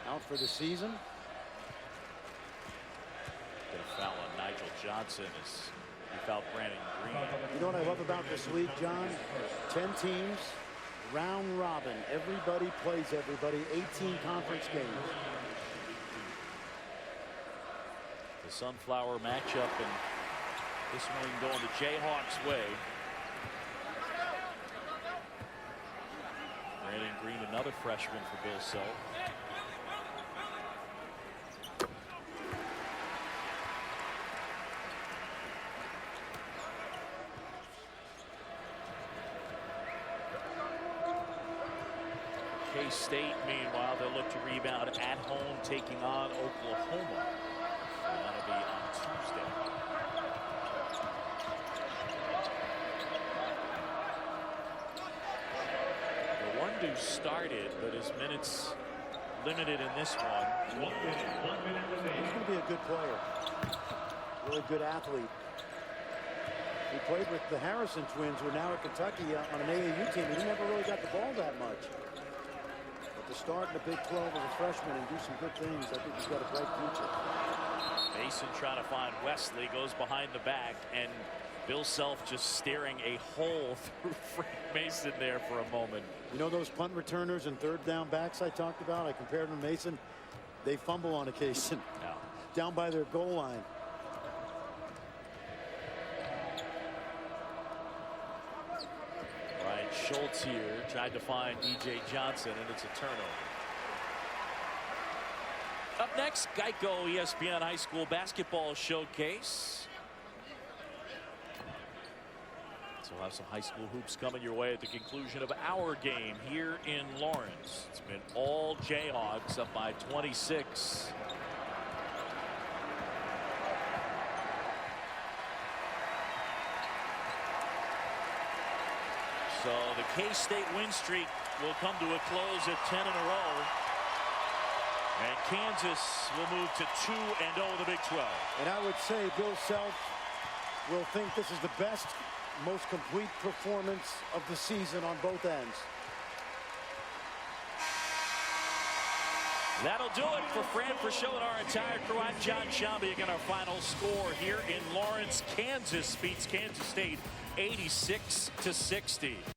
Out for the season. Get a foul on Nigel Johnson as he fouled Brandon Green. You know what I love about this league, John? 10 teams, round robin. Everybody plays everybody. 18 conference games. The Sunflower matchup, and this one going the Jayhawks' way. Brandon Green, another freshman for Bill Self. K-State, meanwhile, they'll look to rebound at home, taking on Oklahoma. And that'll be on Tuesday. The one-do started, but his minutes limited in this one. He's going to be a good player. Really good athlete. He played with the Harrison twins, who are now at Kentucky on an AAU team. He never really got the ball that much. But to start in the Big 12 as a freshman and do some good things, I think he's got a bright future. Mason trying to find Wesley, goes behind the back, and Bill Self just staring a hole through Frank Mason there for a moment. You know those punt returners and third down backs I talked about? I compared them to Mason. They fumble on occasion. No. Down by their goal line. Ryan Schultz here tried to find DJ Johnson, and it's a turnover. Up next, Geico ESPN High School Basketball Showcase. So we'll have some high school hoops coming your way at the conclusion of our game here in Lawrence. It's been all Jayhawks, up by 26. So the K-State win streak will come to a close at 10 in a row. And Kansas will move to 2-0 in the Big 12. And I would say Bill Self will think this is the best, most complete performance of the season on both ends. That'll do it for Fran Frischel and our entire crew. I'm John Shambi. Again, our final score here in Lawrence. Kansas beats Kansas State 86-60.